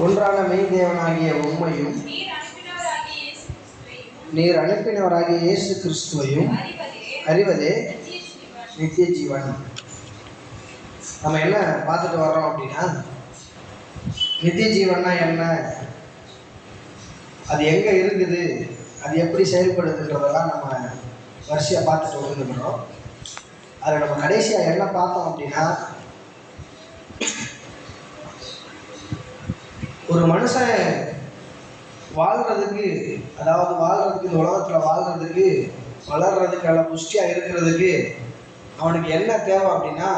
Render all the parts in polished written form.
ஒன்றான மெய்தேவனாகிய உம்மையும் நீர் அனுப்பினவராகிய இயேசு கிறிஸ்துவையும் அறிவதே நித்திய ஜீவன். நம்ம என்ன பார்த்துட்டு வர்றோம் அப்படின்னா, நித்திய ஜீவன்னா என்ன, அது எங்கே இருக்குது, அது எப்படி செயல்படுதுன்றதெல்லாம் நம்ம வரிசையாக பார்த்துட்டு வந்துருக்கிறோம். அதில் நம்ம கடைசியாக என்ன பார்த்தோம் அப்படின்னா, ஒரு மனுஷன் வாழ்கிறதுக்கு, அதாவது வாழ்கிறதுக்கு, இந்த உலகத்தில் வாழ்கிறதுக்கு, வளர்கிறதுக்கு, நல்ல புஷ்டியாக இருக்கிறதுக்கு அவனுக்கு என்ன தேவை அப்படின்னா,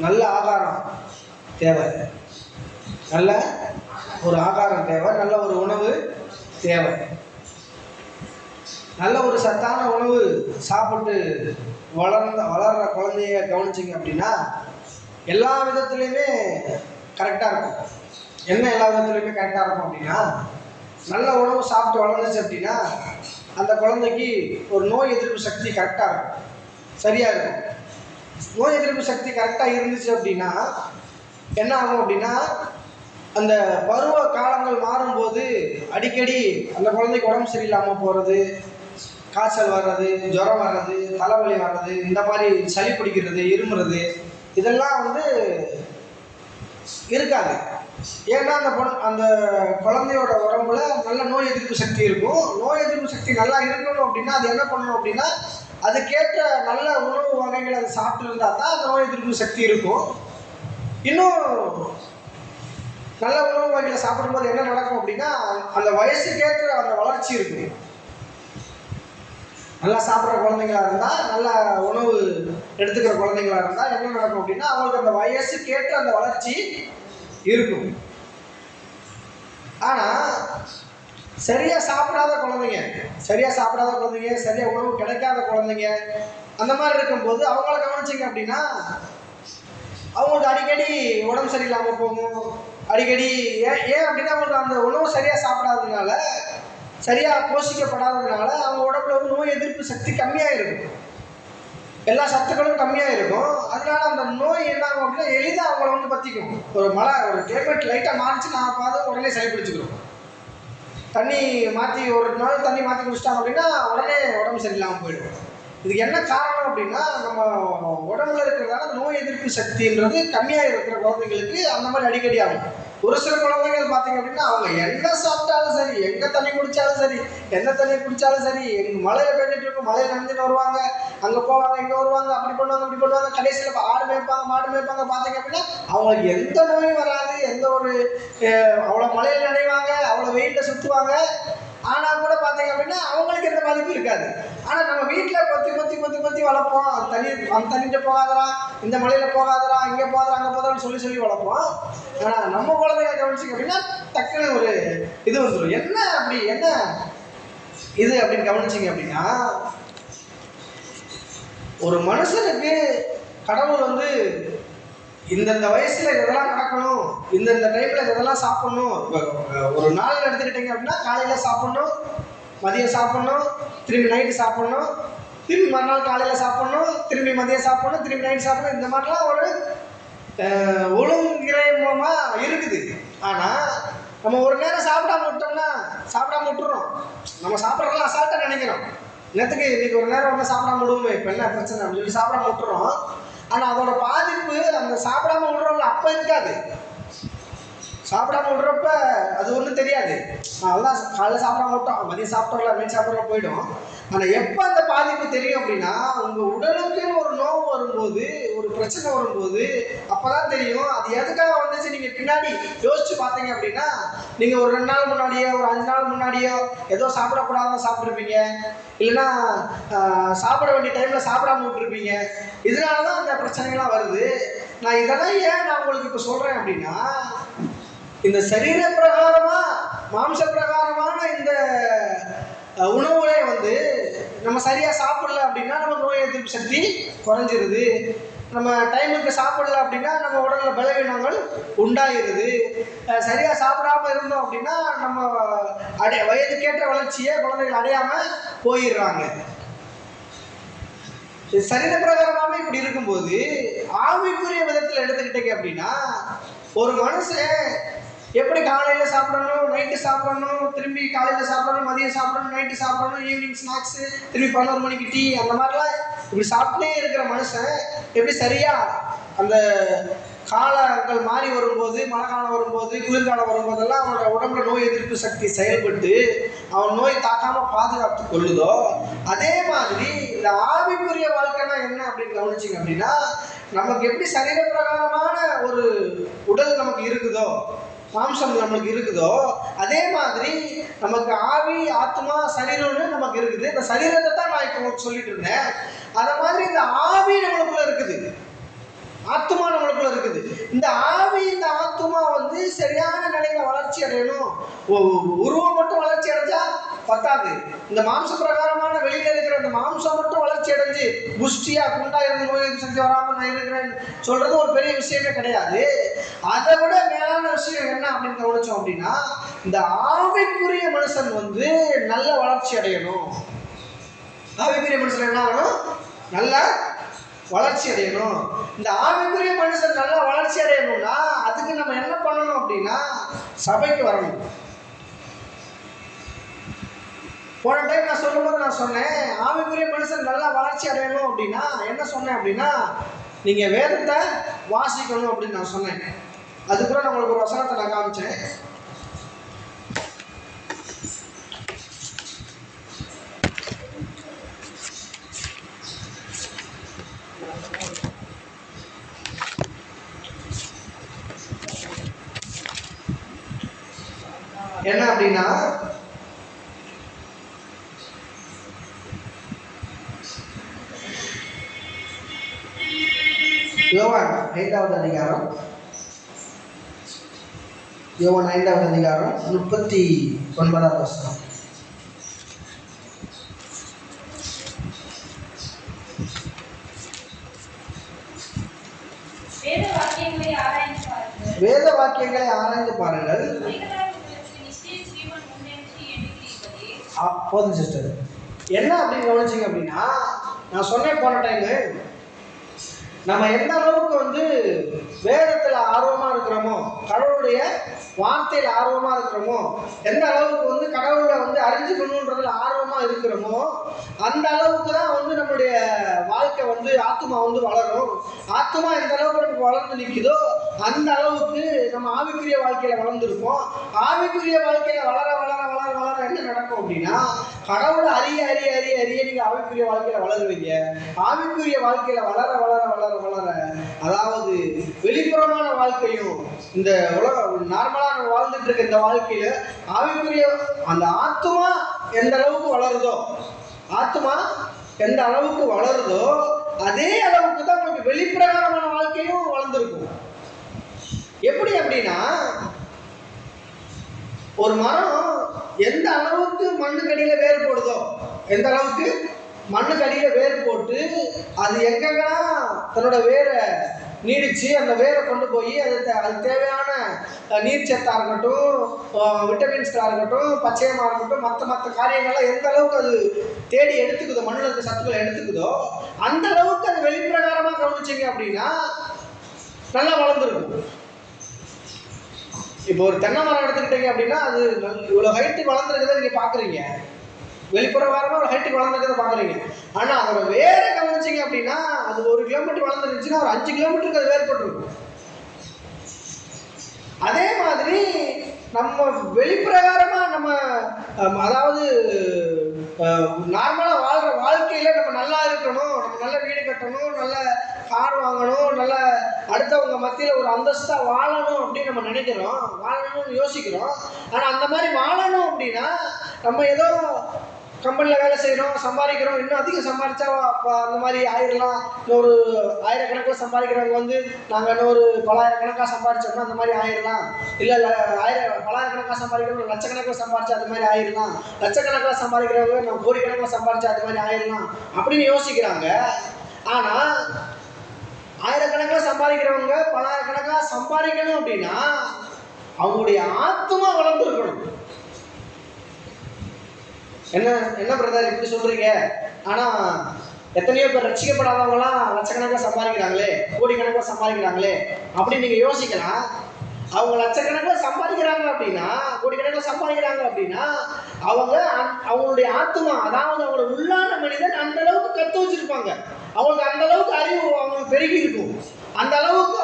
நல்ல ஆகாரம் தேவை. நல்ல ஒரு ஆகாரம் தேவை, நல்ல ஒரு உணவு தேவை. நல்ல ஒரு சத்தான உணவு சாப்பிட்டு வளர்கிற குழந்தைய கவனிச்சிங்க அப்படின்னா எல்லா விதத்துலேயுமே கரெக்டாக இருக்கும். என்ன எல்லா விதத்துலையுமே கரெக்டாக இருக்கும் அப்படின்னா, நல்ல உணவு சாப்பிட்டு வளர்ந்துச்சு அப்படின்னா அந்த குழந்தைக்கு ஒரு நோய் எதிர்ப்பு சக்தி கரெக்டாக இருக்கும், சரியாக இருக்கும். நோய் எதிர்ப்பு சக்தி கரெக்டாக இருந்துச்சு அப்படின்னா என்ன ஆகும் அப்படின்னா, அந்த பருவ காலங்கள் மாறும்போது அடிக்கடி அந்த குழந்தைக்கு உடம்பு சரியில்லாமல் போகிறது, காய்ச்சல் வர்றது, ஜுரம் வர்றது, தலைவலி வர்றது, இந்த மாதிரி சளி பிடிக்கிறது, இருமுறது, இதெல்லாம் இருக்காது. ஏன்னா அந்த குழந்தையோட உடம்புல நல்ல நோய் எதிர்ப்பு சக்தி இருக்கும். நோய் எதிர்ப்பு சக்தி நல்லா இருக்கணும் அப்படின்னா அது என்ன பண்ணணும் அப்படின்னா, அதுக்கேற்ற நல்ல உணவு வகைகள் அதை சாப்பிட்டு இருந்தால் தான் அந்த நோய் எதிர்ப்பு சக்தி இருக்கும். இன்னும் நல்ல உணவு வகைகளை சாப்பிடும்போது என்ன நடக்கும் அப்படின்னா, அந்த வயசுக்கேற்ற அந்த வளர்ச்சி இருக்கும். நல்லா சாப்பிட்ற குழந்தைங்களா இருந்தால், நல்ல உணவு எடுத்துக்கிற குழந்தைங்களா இருந்தால் என்ன நடக்கும் அப்படின்னா, அவங்களுக்கு அந்த வயசுக்கேற்ற அந்த வளர்ச்சி இருக்கும். ஆனால் சரியாக சாப்பிடாத குழந்தைங்க, சரியாக உணவு கிடைக்காத குழந்தைங்க, அந்த மாதிரி இருக்கும்போது அவங்கள கவனிச்சிங்க அப்படின்னா அவங்களுக்கு அடிக்கடி உடம்பு சரியில்லாமல் போகும். அடிக்கடி ஏன் அப்படின்னா அவங்களுக்கு அந்த உணவு சரியாக சாப்பிடாததுனால, சரியாக போஷிக்கப்படாததுனால அவங்க உடம்புல நோய் எதிர்ப்பு சக்தி கம்மியாக இருக்கும், எல்லா சத்துக்களும் கம்மியாக இருக்கும். அதனால அந்த நோய் என்ன ஆகும் அப்படின்னா எளிதாக அவங்கள பற்றிக்கும். ஒரு கிளைமேட் லைட்டாக மாறிச்சு நான் பார்த்து உடனே சளி பிடிச்சிக்கிறோம். தண்ணி மாற்றி ஒரு நாள் தண்ணி மாற்றி குடிச்சிட்டாங்க அப்படின்னா உடனே உடம்பு சரியில்லாமல் போயிடும். இதுக்கு என்ன காரணம் அப்படின்னா, நம்ம உடம்புல இருக்கிறதால நோய் எதிர்ப்பு சக்தின்றது கம்மியாக இருக்கிற குழந்தைங்களுக்கு அந்த மாதிரி அடிக்கடி ஆகும். ஒரு சில குழந்தைகள் பார்த்தீங்க அப்படின்னா அவங்க என்ன சாப்பிட்டாலும் சரி, எங்கே தண்ணி குடித்தாலும் சரி, எந்த தண்ணி குடித்தாலும் சரி, எங்கள் மலையில் பெஞ்சிட்டு இருக்கும், மலையில் நனைஞ்சுன்னு வருவாங்க, அங்கே போவாங்க, இங்கே வருவாங்க, அப்படி பண்ணுவாங்க, இப்படி பண்ணுவாங்க. கடைசியில் ஆடு மேய்ப்பாங்க, மாடு மேய்ப்பாங்க. பார்த்தீங்க அப்படின்னா அவங்களுக்கு எந்த நோயும் வராது, எந்த ஒரு அவ்வளோ மலையில் நனைவாங்க, அவ்வளோ வெயிலில் சுற்றுவாங்க. ஆனால் கூட பார்த்தீங்க அப்படின்னா அவங்களுக்கு எந்த பாதிப்பும் இருக்காது. ஆனால் நம்ம வீட்டில் பற்றி வளர்ப்போம். அந்த தண்ணிகிட்ட போகாதரா, இந்த மலையில் போகாதரா, இங்கே போகாதரா, அங்கே போதான்னு சொல்லி வளர்ப்போம். ஆனால் நம்ம குழந்தைங்க கவனிச்சிங்க அப்படின்னா டக்குன்னு ஒரு இது வந்துடும். என்ன இது அப்படின்னு கவனிச்சிங்க அப்படின்னா, ஒரு மனுஷனுக்கு கடவுள் இந்தந்த வயசில் இதெல்லாம் நடக்கணும், இந்தந்த டைமில் இதெல்லாம் சாப்பிட்ணும். ஒரு நாளில் எடுத்துக்கிட்டிங்க அப்படின்னா காலையில் சாப்பிட்ணும், மதியம் சாப்பிட்ணும், திரும்பி நைட்டு சாப்பிட்ணும், திரும்பி மறுநாள் காலையில் சாப்பிட்ணும், திரும்பி மதியம் சாப்பிட்ணும், திரும்பி நைட்டு சாப்பிட்ணும். இந்த மாதிரிலாம் ஒரு ஒழுங்கிரமாக இருக்குது. ஆனால் நம்ம ஒரு நேரம் சாப்பிடாம விட்டுறோம். நம்ம சாப்பிட்றதுலாம் அசால்ட்டாக நினைக்கிறோம். நேற்றுக்கு இன்றைக்கி ஒரு நேரம் சாப்பிடாம விடுவோமே, இப்போ என்ன பிரச்சனை அப்படின்னு சொல்லி சாப்பிடாம விட்டுறோம். ஆனால் அதோட பாதிப்பு அந்த சாப்பிடாம விடுறவங்க அப்போ இருக்காது. சாப்பிடாம விடுறப்ப அது ஒன்றும் தெரியாது. அதெல்லாம் காலையில் சாப்பிடாம விட்டோம், மதியம் சாப்பிட்டோம்ல, நைட் சாப்பிட்றோம் போயிடும். ஆனால் எப்போ அந்த பாதிப்பு தெரியும் அப்படின்னா, உங்கள் உடலுக்குன்னு ஒரு நோவு வரும்போது, ஒரு பிரச்சனை வரும்போது அப்போ தான் தெரியும் அது எதுக்காக வந்துச்சு. நீங்கள் பின்னாடி யோசிச்சு பார்த்தீங்க அப்படின்னா, நீங்கள் ஒரு 2 நாள் முன்னாடியோ, ஒரு 5 நாள் முன்னாடியோ ஏதோ சாப்பிடக்கூடாதான் சாப்பிட்ருப்பீங்க, இல்லைன்னா சாப்பிட வேண்டிய டைமில் சாப்பிடாம விட்டுருப்பீங்க. இதனால தான் அந்த பிரச்சனைகள்லாம் வருது. நான் இதெல்லாம் ஏன் நான் உங்களுக்கு இப்போ சொல்கிறேன் அப்படின்னா, இந்த சரீர பிரகாரமாக, மாம்ச பிரகாரமான இந்த உணவுகளே நம்ம சரியாக சாப்பிடல அப்படின்னா நம்ம நோய் எதிர்ப்பு சக்தி குறைஞ்சிருது. நம்ம டைமுக்கு சாப்பிடல அப்படின்னா நம்ம உடலில் பலவீனங்கள் உண்டாயிருது. சரியாக சாப்பிடாமல் இருந்தோம் அப்படின்னா நம்ம வயதுக்கேற்ற வளர்ச்சியை குழந்தைகள் அடையாமல் போயிடுறாங்க. சரீர பிரகாரமாக இப்படி இருக்கும்போது ஆவிக்குரிய விதத்தில் எடுத்துக்கிட்டீங்க அப்படின்னா, ஒரு மனுஷன் எப்படி காலையில் சாப்பிடணும், நைட்டு சாப்பிடணும், திரும்பி காலையில் சாப்பிடணும், மதியம் சாப்பிடணும், நைட்டு சாப்பிடணும், ஈவினிங் ஸ்நாக்ஸு, திரும்பி 11 மணிக்கு டீ, அந்த மாதிரிலாம் இப்படி சாப்பிட்டே இருக்கிற மனுஷன் எப்படி சரியா அந்த காலங்கள் மாறி வரும்போது, மழை காலம் வரும்போது, குளிர்காலம் வரும்போதெல்லாம் அவனோட உடம்புல நோய் எதிர்ப்பு சக்தி செயல்பட்டு அவன் நோய் தாக்காம பாதுகாத்து கொள்ளுதோ, அதே மாதிரி இந்த ஆவிக்குரிய வாழ்க்கைனா என்ன அப்படின்னு கவனிச்சிங்க அப்படின்னா, நமக்கு எப்படி சரீர பிரகாரமான ஒரு உடல் நமக்கு இருக்குதோ, மாம்சம் நமக்கு இருக்குதோ, அதே மாதிரி நமக்கு ஆவி, ஆத்மா, சரீரம்னு நமக்கு இருக்குது. இந்த சரீரத்தை தான் நான் இப்போ உங்களுக்கு சொல்லிட்டு இருந்தேன். அதை மாதிரி இந்த ஆவி நம்மளுக்குள்ள இருக்குது, ஆத்மா நம்மளுக்குள்ள இருக்குது. இந்த ஆவி, இந்த ஆத்மா வந்து சரியான நிலையில வளர்ச்சி அடையணும். உருவம் மட்டும் வளர்ச்சி அடைஞ்சா பத்தாது. இந்த மாம்ச பிரகாரமான வெளியில இருக்கிற இந்த மாம்சம் மட்டும் வளர்ச்சி அடைஞ்சு புஷ்டியா குண்டா இருந்து நோய் சக்தி வராம நான் இருக்கிறேன்னு சொல்றது ஒரு பெரிய விஷயமே கிடையாது. அதை விட மேலான விஷயம் என்ன அப்படின்னு கவனிச்சோம் அப்படின்னா, இந்த ஆவிக்குரிய மனுஷன் வந்து நல்ல வளர்ச்சி அடையணும். ஆவிக்குரிய மனுஷன் என்ன ஆகணும்? நல்ல வளர்ச்சி அடையணும். இந்த ஆவிக்குரிய மனுஷன் நல்லா வளர்ச்சி அடையணும்னா அதுக்கு நம்ம என்ன பண்ணணும் அப்படின்னா, சபைக்கு வரணும். போன டைம் நான் சொல்லும்போது நான் சொன்னேன், ஆவிக்குரிய மனுஷன் நல்லா வளர்ச்சி அடையணும் அப்படின்னா என்ன சொன்னேன் அப்படின்னா, நீங்க வேதத்தை வாசிக்கணும் அப்படின்னு நான் சொன்னேன். அதுக்குள்ள நான் உங்களுக்கு ஒரு வசனத்தை நான் காமிச்சேன். என்ன அப்படின்னா, யோவான் 5வது அதிகாரம், யோவான் 5வது அதிகாரம் 39வது வசனம். வேத வாக்கியங்களை ஆராய்ந்து பாருங்கள். போதும் சிஸ்டர். என்ன அப்படின்னு கவனிச்சிங்க அப்படின்னா, நான் சொன்னேன் போன டைமு, நம்ம எந்த அளவுக்கு வந்து வேதத்தில் ஆர்வமாக இருக்கிறோமோ, கடவுளுடைய வார்த்தையில் ஆர்வமாக இருக்கிறோமோ, எந்த அளவுக்கு வந்து கடவுளை வந்து அறிஞ்சுக்கணுன்றதுல ஆர்வமாக இருக்கிறோமோ, அந்த அளவுக்கு தான் வந்து நம்மளுடைய வாழ்க்கை வந்து ஆத்மா வந்து வளரும். ஆத்மா எந்த அளவுக்கு நமக்கு வளர்ந்து நிற்குதோ அந்த அளவுக்கு நம்ம ஆவிக்குரிய வாழ்க்கையில் வளர்ந்துருப்போம். ஆவிக்குரிய வாழ்க்கையில் வளர வளர வளர வளர என்ன நடக்கும் அப்படின்னா, கடவுளை அறிய அறிய அறிய அறிய நீங்கள் ஆவிக்குரிய வாழ்க்கையில் வளருவீங்க. ஆவிக்குரிய வாழ்க்கையில் வளர வளர வளர வளர, அதாவது வெளிப்புறமான வாழ்க்கையும் இந்த உலகம் நார்மலாக வாழ்ந்துட்டு இருக்க இந்த வாழ்க்கையில ஆவிக்குரிய அந்த ஆத்மா எந்த அளவுக்கு வளருதோ, ஆத்மா எந்த அளவுக்கு வளருதோ அதே அளவுக்கு தான் நமக்கு வெளிப்பிரகாரமான வாழ்க்கையும் வளர்ந்துருக்கும். எப்படி அப்படின்னா, ஒரு மரம் எந்த அளவுக்கு மண்ணுக்கடியில வேர் போடுதோ, எந்த அளவுக்கு மண்ணுக்கடியில வேர் போட்டு அது எங்கெல்லாம் தன்னோட வேரை நீடிச்சு அந்த வேரை கொண்டு போய் அது தேவையான நீர்ச்சத்தாக இருக்கட்டும், விட்டமின்ஸ்டாக இருக்கட்டும், பச்சையமாக இருக்கட்டும், மற்ற காரியங்கள்லாம் எந்த அளவுக்கு அது தேடி எடுத்துக்குதோ, மண்ணில் இருக்க சத்துக்களை எடுத்துக்குதோ அந்த அளவுக்கு அது வெளிப்பிரகாரமாக கவனிச்சிங்க அப்படின்னா நல்லா வளர்ந்துருக்கும். இப்போ ஒரு தென்னை மரம் எடுத்துக்கிட்டீங்க அப்படின்னா அது இவ்வளோ ஹைட்டுக்கு வளர்ந்துருக்கதை நீங்கள் பார்க்குறீங்க, வெளிப்புறவாரமாக ஒரு ஹைட்டுக்கு வளர்ந்துருக்கதை பார்க்குறீங்க. ஆனால் அதோட வேரை கவனிச்சிங்க அப்படின்னா அது 1 கிலோமீட்டர் வளர்ந்துருந்துச்சுன்னா ஒரு 5 கிலோமீட்டருக்கு அது வேறுபட்டுருக்கும். அதே மாதிரி நம்ம வெளிப்பிரகாரமாக நம்ம அதாவது நார்மலாக வாழ்கிற வாழ்க்கையில் நம்ம நல்லா இருக்கணும், நம்ம நல்ல வீடு கட்டணும், நல்ல கார் வாங்கணும், நல்ல அடுத்தவங்க மத்தியில் ஒரு அந்தஸ்தாக வாழணும் அப்படின்னு நம்ம நினைக்கிறோம், வாழணும்னு யோசிக்கிறோம். ஆனால் அந்த மாதிரி வாழணும் அப்படின்னா நம்ம ஏதோ கம்பெனியில் வேலை செய்கிறோம், சம்பாதிக்கிறோம், இன்னும் அதிகம் சம்பாதிச்சா அந்த மாதிரி ஆயிடலாம், இன்னொரு ஆயிரக்கணக்கில் சம்பாதிக்கிறவங்க வந்து நாங்கள் இன்னொரு பலாயிரக்கணக்காக சம்பாதிச்சோம்னா அந்த மாதிரி ஆயிடலாம், இல்லை பலாயிரக்கணக்காக சம்பாதிக்கிறவங்க லட்சக்கணக்கில் சம்பாதிச்சா அது மாதிரி ஆயிடலாம், லட்சக்கணக்கில் சம்பாதிக்கிறவங்க நம்ம கோடிக்கணக்கில் சம்பாதிச்சா அது மாதிரி ஆயிடலாம் அப்படின்னு யோசிக்கிறாங்க. ஆனால் ஆயிரக்கணக்கில் சம்பாதிக்கிறவங்க பலாயிரக்கணக்காக சம்பாதிக்கணும் அப்படின்னா அவங்களுடைய ஆத்மா வளர்ந்துருக்கணும். என்ன பிரதர் இப்படி சொல்றீங்க, ஆனால் எத்தனையோ பேர் ரட்சிக்கப்படாதவங்களாம் லட்சக்கணக்கில் சம்பாதிக்கிறாங்களே, கோடிக்கணக்கில் சம்பாதிக்கிறாங்களே அப்படின்னு நீங்கள் யோசிக்கலாம். அவங்க லட்சக்கணக்கில் சம்பாதிக்கிறாங்க அப்படின்னா, கோடிக்கணக்கில் சம்பாதிக்கிறாங்க அப்படின்னா, அவங்களுடைய ஆத்மா, அதாவது அவங்களோட உள்ளான மனிதன் அந்த அளவுக்கு கற்று வச்சிருப்பாங்க. அவங்களுக்கு அந்த அளவுக்கு அறிவு அவங்களுக்கு பெருகி இருக்கும். அந்த அளவுக்கு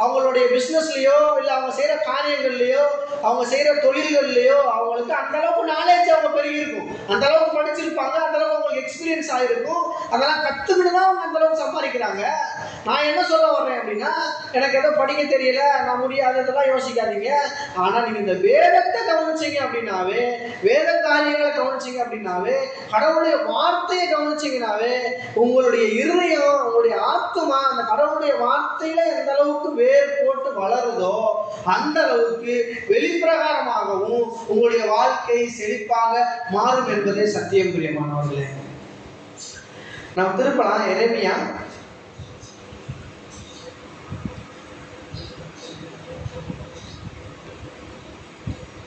அவங்களுடைய பிஸ்னஸ்லையோ இல்லை அவங்க செய்கிற காரியங்கள்லையோ அவங்க செய்கிற தொழில்கள்லையோ அவங்களுக்கு அந்த அளவுக்கு நாலேஜ் அவங்க பெருகி இருக்கும். அந்த அளவுக்கு படிச்சிருப்பாங்க, அந்த அளவுக்கு அவங்களுக்கு எக்ஸ்பீரியன்ஸ் ஆகிருக்கும். அதெல்லாம் கற்றுக்கிட்டு தான் அவங்க அந்த அளவுக்கு சம்பாதிக்கிறாங்க. நான் என்ன சொல்ல வர்றேன் அப்படின்னா, எனக்கு ஏதோ படிக்க தெரியல, நான் முடியாததெல்லாம் யோசிக்காதீங்க. ஆனால் நீங்கள் இந்த வேதத்தை கவனிச்சிங்க அப்படின்னாவே, வேத காரியங்களை கவனிச்சிங்க அப்படின்னாவே, கடவுளுடைய வார்த்தையை கவனிச்சிங்கனாவே, உங்களுடைய இருதயம், உங்களுடைய ஆத்மா அந்த கடவுளுடைய வார்த்தையில எந்த அளவுக்கு வேர் போட்டு வளருதோ அந்த அளவுக்கு வெளிப்பிரகாரமாகவும் உங்களுடைய வாழ்க்கை செழிப்பாக மாறும் என்பதே சத்தியம். பிரியமானவர்களே, நாம் திருப்பலாம் எரேமியா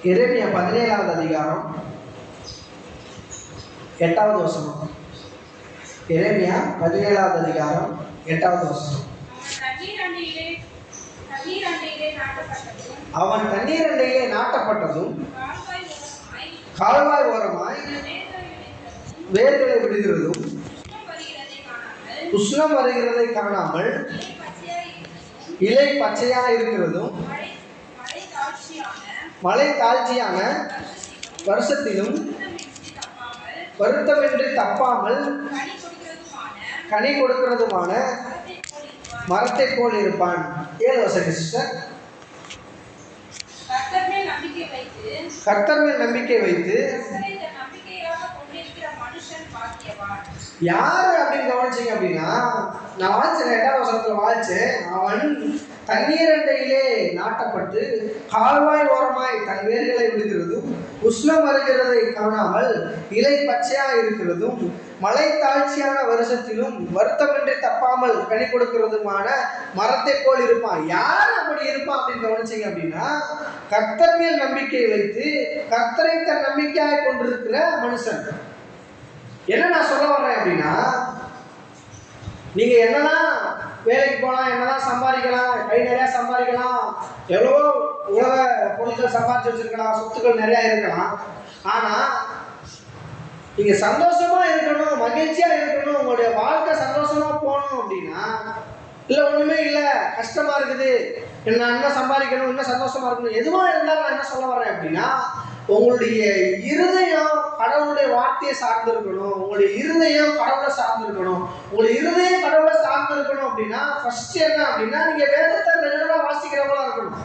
17வது அதிகாரம் 8வது வசனம். எரேமியா 17வது அதிகாரம் 8வது வசனம். அவன் தண்ணீர் அண்டையிலே நாட்டப்பட்டதும் கால்வாய் ஓரமாய் வேர்களை விடுகிறதும் உஷ்ணம் வருகிறதை காணாமல் இலை பச்சையா இருக்கிறதும் மழை தாழ்ச்சியான வருஷத்திலும் வருத்தமின்றி தப்பாமல் கனி கொடுக்கிறதுமான மரத்தை போல் இருப்பான். 7 வசனம் சிஸ்டர். கர்த்தர் மேல் நம்பிக்கை வைத்து யாரு அப்படின்னு கவனிச்சிங்க அப்படின்னா, நான் வாய்ச்சேன் 2வது வசனத்தில் வாய்ச்சேன். அவன் தண்ணீர் அண்டையிலே நாட்டப்பட்டு கால்வாய் ஓரமாய் தன் வேர்களை விடுகிறதும் உஷ்ணம் வருகிறதை காணாமல் இலை பச்சையா இருக்கிறதும் மழை தாழ்ச்சியான வருஷத்திலும் வருத்தமின்றி தப்பாமல் கனி கொடுக்கிறதுமான மரத்தை போல் இருப்பான். யார் அப்படி இருப்பான் அப்படின்னு கவனிச்சிங்க அப்படின்னா, கர்த்தர் மேல் நம்பிக்கை வைத்து கர்த்தரை தன் நம்பிக்கையாக கொண்டிருக்கிற மனுஷன். என்ன நான் சொல்ல வர்றேன் அப்படின்னா, நீங்க என்னதான் வேலைக்கு போகலாம், என்னதான் சம்பாதிக்கலாம், கை நிறையா சம்பாதிக்கலாம், எவ்வளவோ உலக பொருட்கள் சம்பாதிச்சு வச்சிருக்கலாம், சொத்துக்கள் நிறையா இருக்கலாம். ஆனால் நீங்க சந்தோஷமா இருக்கணும், மகிழ்ச்சியா இருக்கணும், உங்களுடைய வாழ்க்கை சந்தோஷமா போகணும் அப்படின்னா, இல்லை ஒண்ணுமே இல்லை, கஷ்டமா இருக்குது, நான் என்ன சம்பாதிக்கணும், இன்னும் சந்தோஷமா இருக்கணும், எதுவா இருந்தாலும் நான் என்ன சொல்ல வர்றேன் அப்படின்னா, உங்களுடைய இருதயம் கடவுளுடைய வார்த்தையை சார்ந்து இருக்கணும். உங்களுடைய இருதயம் கடவுளை சார்ந்து இருக்கணும். உங்களுடைய இருதயம் கடவுளை சார்ந்து இருக்கணும் அப்படின்னா ஃபர்ஸ்ட் என்ன அப்படின்னா, நீங்க வேதத்தை ரெகுலரா வாசிக்கிறவங்களா இருக்கணும்.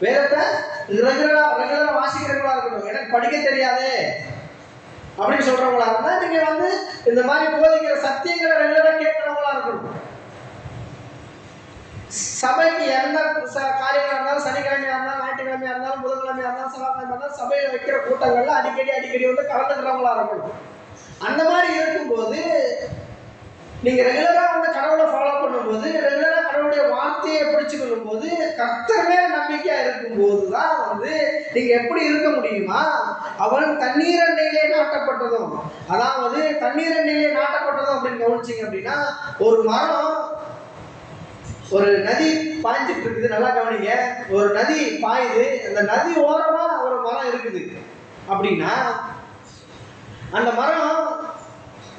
வேதத்தை ரெகுலரா வாசிக்கிறவங்களா இருக்கணும். எனக்கு படிக்க தெரியாதே அப்படின்னு சொல்றவங்களா இருந்தா நீங்க இந்த மாதிரி போதிக்கிற சத்தியங்களை ரெகுலரா கேட்கிறவங்களா இருக்கணும். சபைக்கு எந்த காரியங்களா இருந்தாலும், சனிக்கிழமையா இருந்தாலும், ஞாயிற்றுக்கிழமையா இருந்தாலும், புதன்கிழமையா இருந்தாலும், செவ்வாய்க்கிழமையா இருந்தாலும், சபையில வைக்கிற கூட்டங்கள்ல அடிக்கடி கலந்துக்கிறவங்களா இருக்கணும். அந்த மாதிரி இருக்கும்போது நீங்க ரெகுலரா கடவுளை ஃபாலோ பண்ணும்போது, ரெகுலரா கடவுளுடைய வார்த்தையை பிடிச்சு கொள்ளும் போது, கர்த்தர் மேல் நம்பிக்கையா இருக்கும் போதுதான் நீங்க எப்படி இருக்க முடியுமா? அவன் தண்ணீர் அண்டையிலே நாட்டப்பட்டதும், அதாவது தண்ணீர் அண்டையிலே நாட்டப்பட்டதும் அப்படின்னு கவனிச்சிங்க அப்படின்னா, ஒரு மரம், ஒரு நதி பாய்ஞ்சிட்டு இருக்குது, நல்லா கவனிங்க. ஒரு நதி பாயுது, அந்த நதி ஓரமா ஒரு மரம் இருக்குது அப்படின்னா, அந்த மரம்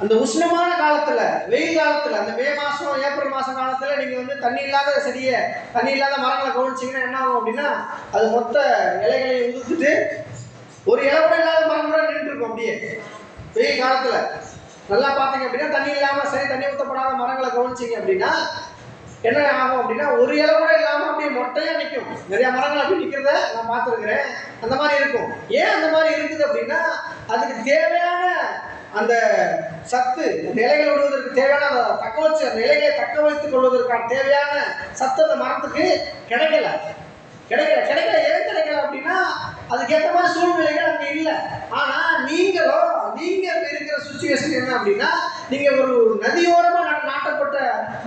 அந்த உஷ்ணமான காலத்துல, வெயில் காலத்துல, அந்த மே மாசம் ஏப்ரல் மாசம் காலத்துல நீங்க தண்ணி இல்லாத செடியை, தண்ணி இல்லாத மரங்களை கவனிச்சிங்கன்னா என்ன ஆகும் அப்படின்னா, அது மொத்த இலைகளை உதிர்த்துட்டு ஒரு இலை கூட இல்லாத மரம் கூட நின்று இருக்கும். அப்படியே வெயில் காலத்துல நல்லா பார்த்தீங்க அப்படின்னா, தண்ணி இல்லாம சரி தண்ணி ஊற்றப்படாத மரங்களை கவனிச்சிங்க அப்படின்னா என்ன ஆகும் அப்படின்னா, ஒரு இலை கூட இல்லாமல் அப்படியே மொட்டையா நிற்கும். நிறைய மரங்கள் அப்படி நிற்கிறத நான் பார்த்துருக்கிறேன். அந்த மாதிரி இருக்கும். ஏன் அந்த மாதிரி இருக்குது அப்படின்னா, அதுக்கு தேவையான அந்த சத்து, அந்த இலைகள் விடுவதற்கு தேவையான அந்த இலைகளை தக்க வைத்துக் கொள்வதற்கான தேவையான சத்து அந்த மரத்துக்கு கிடைக்கல. ஏன் கிடைக்கல அப்படின்னா, அதுக்கேற்ற மாதிரி சூழ்நிலைகள் அங்கே இல்லை. ஆனால் நீங்க இருக்கிற சுச்சுவேஷன் என்ன அப்படின்னா, நீங்க ஒரு நதியோரமா நாட்டப்பட்ட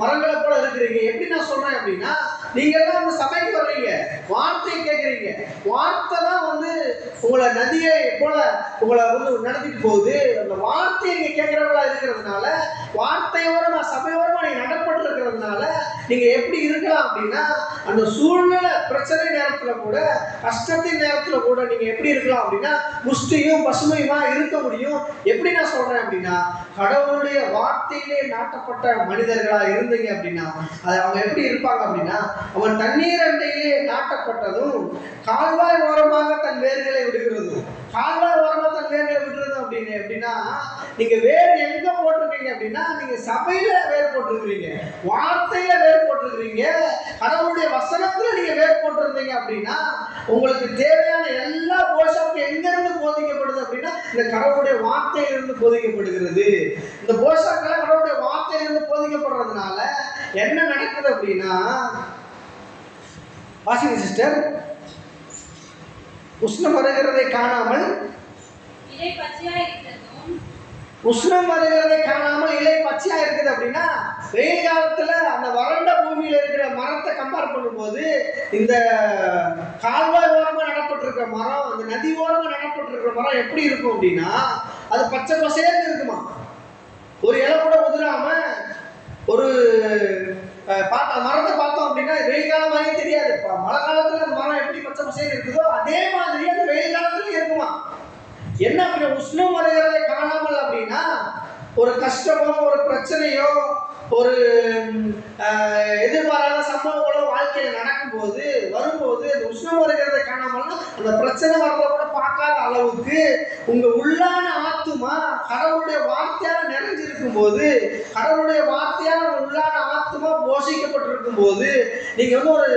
மரங்களை போல இருக்கிறீங்க. எப்படி நான் சொல்றேன் அப்படின்னா, நீங்க எல்லாம் சபைக்கு வர்றீங்க, வார்த்தையை கேட்குறீங்க, வார்த்தை தான் உங்களை நதியை போல உங்களை நடத்திட்டு போகுது. அந்த வார்த்தையை நீங்க கேட்கிறவங்களா இருக்கிறதுனால, வார்த்தையோரமா சபையோரமா நீங்க நடப்பட்டு இருக்கிறதுனால நீங்க எப்படி இருக்கலாம் அப்படின்னா, அந்த சூழ்நிலை பிரச்சனை நேரத்துல கூட, கஷ்டத்தின் நேரத்துல கூட நீங்க எப்படி இருக்கலாம் அப்படின்னா புஷ்டியும் பசுமையுமா இருக்க முடியும். எப்படி நான் சொல்றேன் அப்படின்னா, கடவுளுடைய வார்த்தையிலே நாட்டப்பட்ட மனிதர்களா இருந்தீங்க அப்படின்னா அது அவங்க எப்படி இருப்பாங்க அப்படின்னா, அவன் தண்ணீர் அண்டையிலே நாட்டப்பட்டதும் கால்வாய் ஓரமாக தன் வேர்களை விடுகிறதும். கால்வாய் ஓரமாக தன் வேர்களை விடுறது அப்படின்னு எப்படின்னா, நீங்க வேர் எங்க போட்டிருக்கீங்க அப்படின்னா, நீங்க சபையில வேர் போட்டிருக்கிறீங்க, வார்த்தையில வேர் போட்டிருக்கிறீங்க, கடவுளுடைய வசனத்துல நீங்க வேர் போட்டிருந்தீங்க அப்படின்னா உங்களுக்கு தேவையான எல்லா போஷாக்கும் எங்க இருந்து போதிக்கப்படுது அப்படின்னா இந்த கடவுளுடைய வார்த்தையிலிருந்து போதிக்கப்படுகிறது. இந்த போஷாக்கெல்லாம் கடவுளுடைய வார்த்தையிலிருந்து போதிக்கப்படுறதுனால என்ன நடக்குது அப்படின்னா, வாசிங்க சிஸ்டர், உஷ்ணம் வருகிறதை காணாமல் உஷ்ணம் வருகிறதை காணாமல் இலை பச்சையா இருக்குது அப்படின்னா, வெயில் காலத்துல அந்த வறண்ட பூமியில இருக்கிற மரத்தை கம்பேர் பண்ணும்போது இந்த கால்வாய் ஓரமா நடப்பட்டிருக்கிற மரம், அந்த நதி ஓரமா நடப்பட்டிருக்கிற மரம் எப்படி இருக்கும் அப்படின்னா அது பச்சை பசேர்ந்து இருக்குமா. ஒரு இலை கூட உதிராம ஒரு மரத்தை பார்த்தோம் அப்படின்னா வெயில் காலம் மாதிரியே தெரியாது. மழை காலத்துல அந்த மரம் எப்படி பச்சை பசேர்ந்து இருக்குதோ அதே மாதிரி அந்த வெயில் காலத்துலயும் இருக்குமா. என்ன அப்படின்னா உஷ்ணம் வருகிறதை காணாமல் அப்படின்னா ஒரு கஷ்டமோ ஒரு பிரச்சனையோ ஒரு எதிர்பாராத சம்பவங்களோ வாழ்க்கையில நடக்கும்போது வரும்போது அந்த உஷ்ணம் வருகிறதை காணாமல்னா அந்த பிரச்சனை வரத கூட பார்க்காத அளவுக்கு உங்க உள்ளான ஆத்துமா கடவுளுடைய வார்த்தையால் நிறைஞ்சிருக்கும் போது, கடவுளுடைய வார்த்தையால் உள்ளான ஆத்துமா போஷிக்கப்பட்டிருக்கும் போது நீங்க ஒரு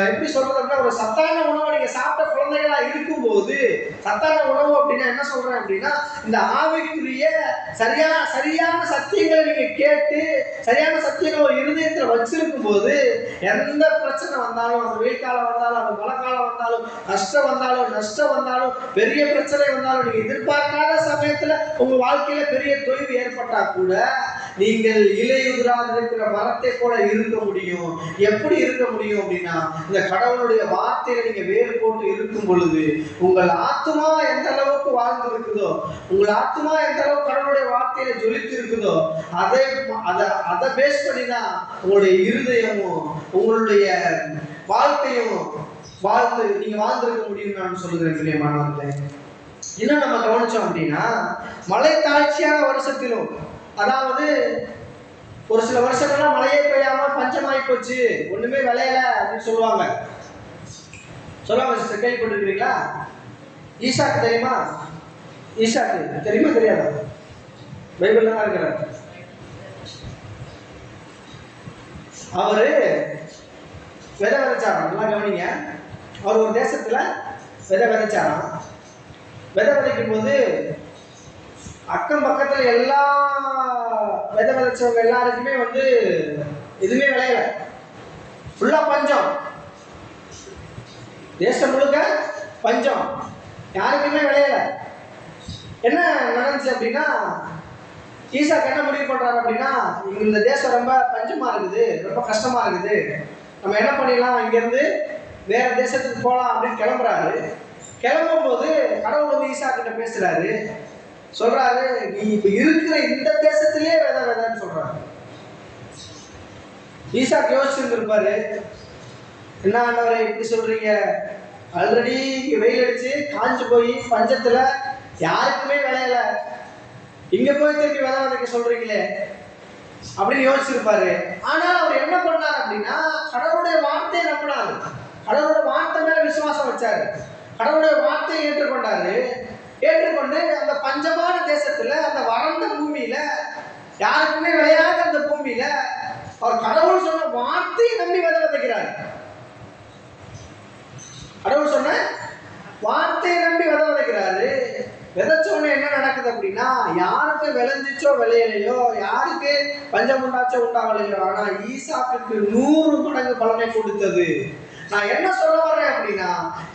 எப்படி சொல்றது அப்படின்னா ஒரு சத்தான உணவை நீங்க சாப்பிட்ட குழந்தைகளா இருக்கும் போது, சத்தான உணவு அப்படின்னா என்ன சொல்றேன் அப்படின்னா இந்த ஆவிக்குரிய சரியான சத்தியங்களை நீங்க கேட்டு சரியான சத்தியங்கள் ஒரு இருதயத்தில் வச்சிருக்கும் போது எந்த பிரச்சனை வந்தாலும், அது வெயில் காலம் வந்தாலும், அது மழை காலம் வந்தாலும், கஷ்டம் வந்தாலும், நஷ்டம் வந்தாலும், பெரிய பிரச்சனை வந்தாலும், நீங்க எதிர்பார்க்காத சமயத்துல உங்க வாழ்க்கையில பெரிய தொய்வு ஏற்பட்டா கூட நீங்கள் இலையுதிராது இருக்கிற மரத்தை போல இருக்க முடியும். எப்படி இருக்க முடியும் அப்படின்னா இந்த கடவுளுடைய வார்த்தையில நீங்க வேறு போட்டு இருக்கும் பொழுது உங்கள் ஆத்மா எந்த அளவுக்கு வாழ்ந்து இருக்குதோ, உங்கள் ஆத்மா எந்த அளவுக்கு கடவுளுடைய வார்த்தையில ஜொலித்து இருக்குதோ அதை பேஸ் பண்ணி தான் உங்களுடைய இருதயமும் உங்களுடைய வாழ்க்கையும் நீங்க வாழ்ந்திருக்க முடியும் நான் சொல்லுகிறேன் பிரியமானவர்களே. இன்னும் நம்ம கவனிச்சோம் அப்படின்னா மழை தாழ்ச்சியான வருஷத்திலும், அதாவது ஒரு சில வருஷங்கள்லாம் மழையே பெய்யாம பஞ்சமாயி போச்சு, ஒண்ணுமே விளையல அப்படின்னு சொல்லுவாங்க. சிஸ்டர் கேள்விப்பட்டிருக்கீங்களா? ஈசாக்கு தெரியுமா? ஈசாக்கு தெரியுமா தெரியாதா? பைபிள்ல தான் இருக்கிறார். அவரு விதை விதைச்சாராம். நல்லா கவனிங்க. அவர் ஒரு தேசத்துல விதை விதைச்சாராம். விதை விதைக்கும் போது அக்கம் பக்கத்துல எல்லா விதை விதைச்சவங்க எல்லாருக்குமே எதுவுமே விளையல, ஃபுல்லா பஞ்சம், தேசம் முழுக்க பஞ்சம், யாருக்குமே விளையல. என்ன நடந்துச்சு அப்படின்னா ஈசாக்கு என்ன முடிவு பண்றாரு அப்படின்னா இந்த தேசம் ரொம்ப பஞ்சமா இருக்குது, ரொம்ப கஷ்டமா இருக்குது, நம்ம என்ன பண்ணிடலாம், இங்கிருந்து வேற தேசத்துக்கு போகலாம் அப்படின்னு கிளம்புறாரு. கிளம்பும் போது கடவுள் ஈசாக்கிட்ட பேசுறாரு. சொல்றாரு, நீ இப்ப இருக்கிற இந்த தேசத்திலேயே விதைன்னு சொல்றாரு. ஈசாக்கு யோசிச்சுருப்பாரு, என்ன ஆண்டவரே இப்படி சொல்றீங்க, ஆல்ரெடி வெயில் அடிச்சு காஞ்சு போய் பஞ்சத்துல யாருக்குமே விளையல, இங்க போய் திருப்பி விதை விதைக்க சொல்றீங்களே அப்படின்னு யோசிச்சிருப்பாரு. ஆனால் அவர் என்ன பண்ணார் அப்படின்னா கடவுளுடைய வார்த்தையை நம்பினாரு, கடவுளுடைய வார்த்தை மேல விசுவாசம் வச்சாரு, கடவுளுடைய வார்த்தையை ஏற்றுக்கொண்டாரு. ஏற்றுக்கொண்டு அந்த பஞ்சமான தேசத்துல அந்த வறண்ட பூமியில யாருக்குமே விளையாத அந்த பூமியில அவர் கடவுள் சொன்ன வார்த்தையை நம்பி விதை விதைக்கிறார். கடவுள் சொன்ன வார்த்தையை நம்பி விதை விதைக்கிறாரு. விதைச்சோன்னு என்ன நடக்குது அப்படின்னா யாருக்கு விளைஞ்சிச்சோ விளையலையோ, யாருக்கு பஞ்சம் உண்டாச்சோ உண்டாகலையோ, ஆனா ஈசாக்குக்கு 100 மடங்கு பலனை கொடுத்தது. நான் என்ன சொல்ல வர்றேன் அப்படின்னா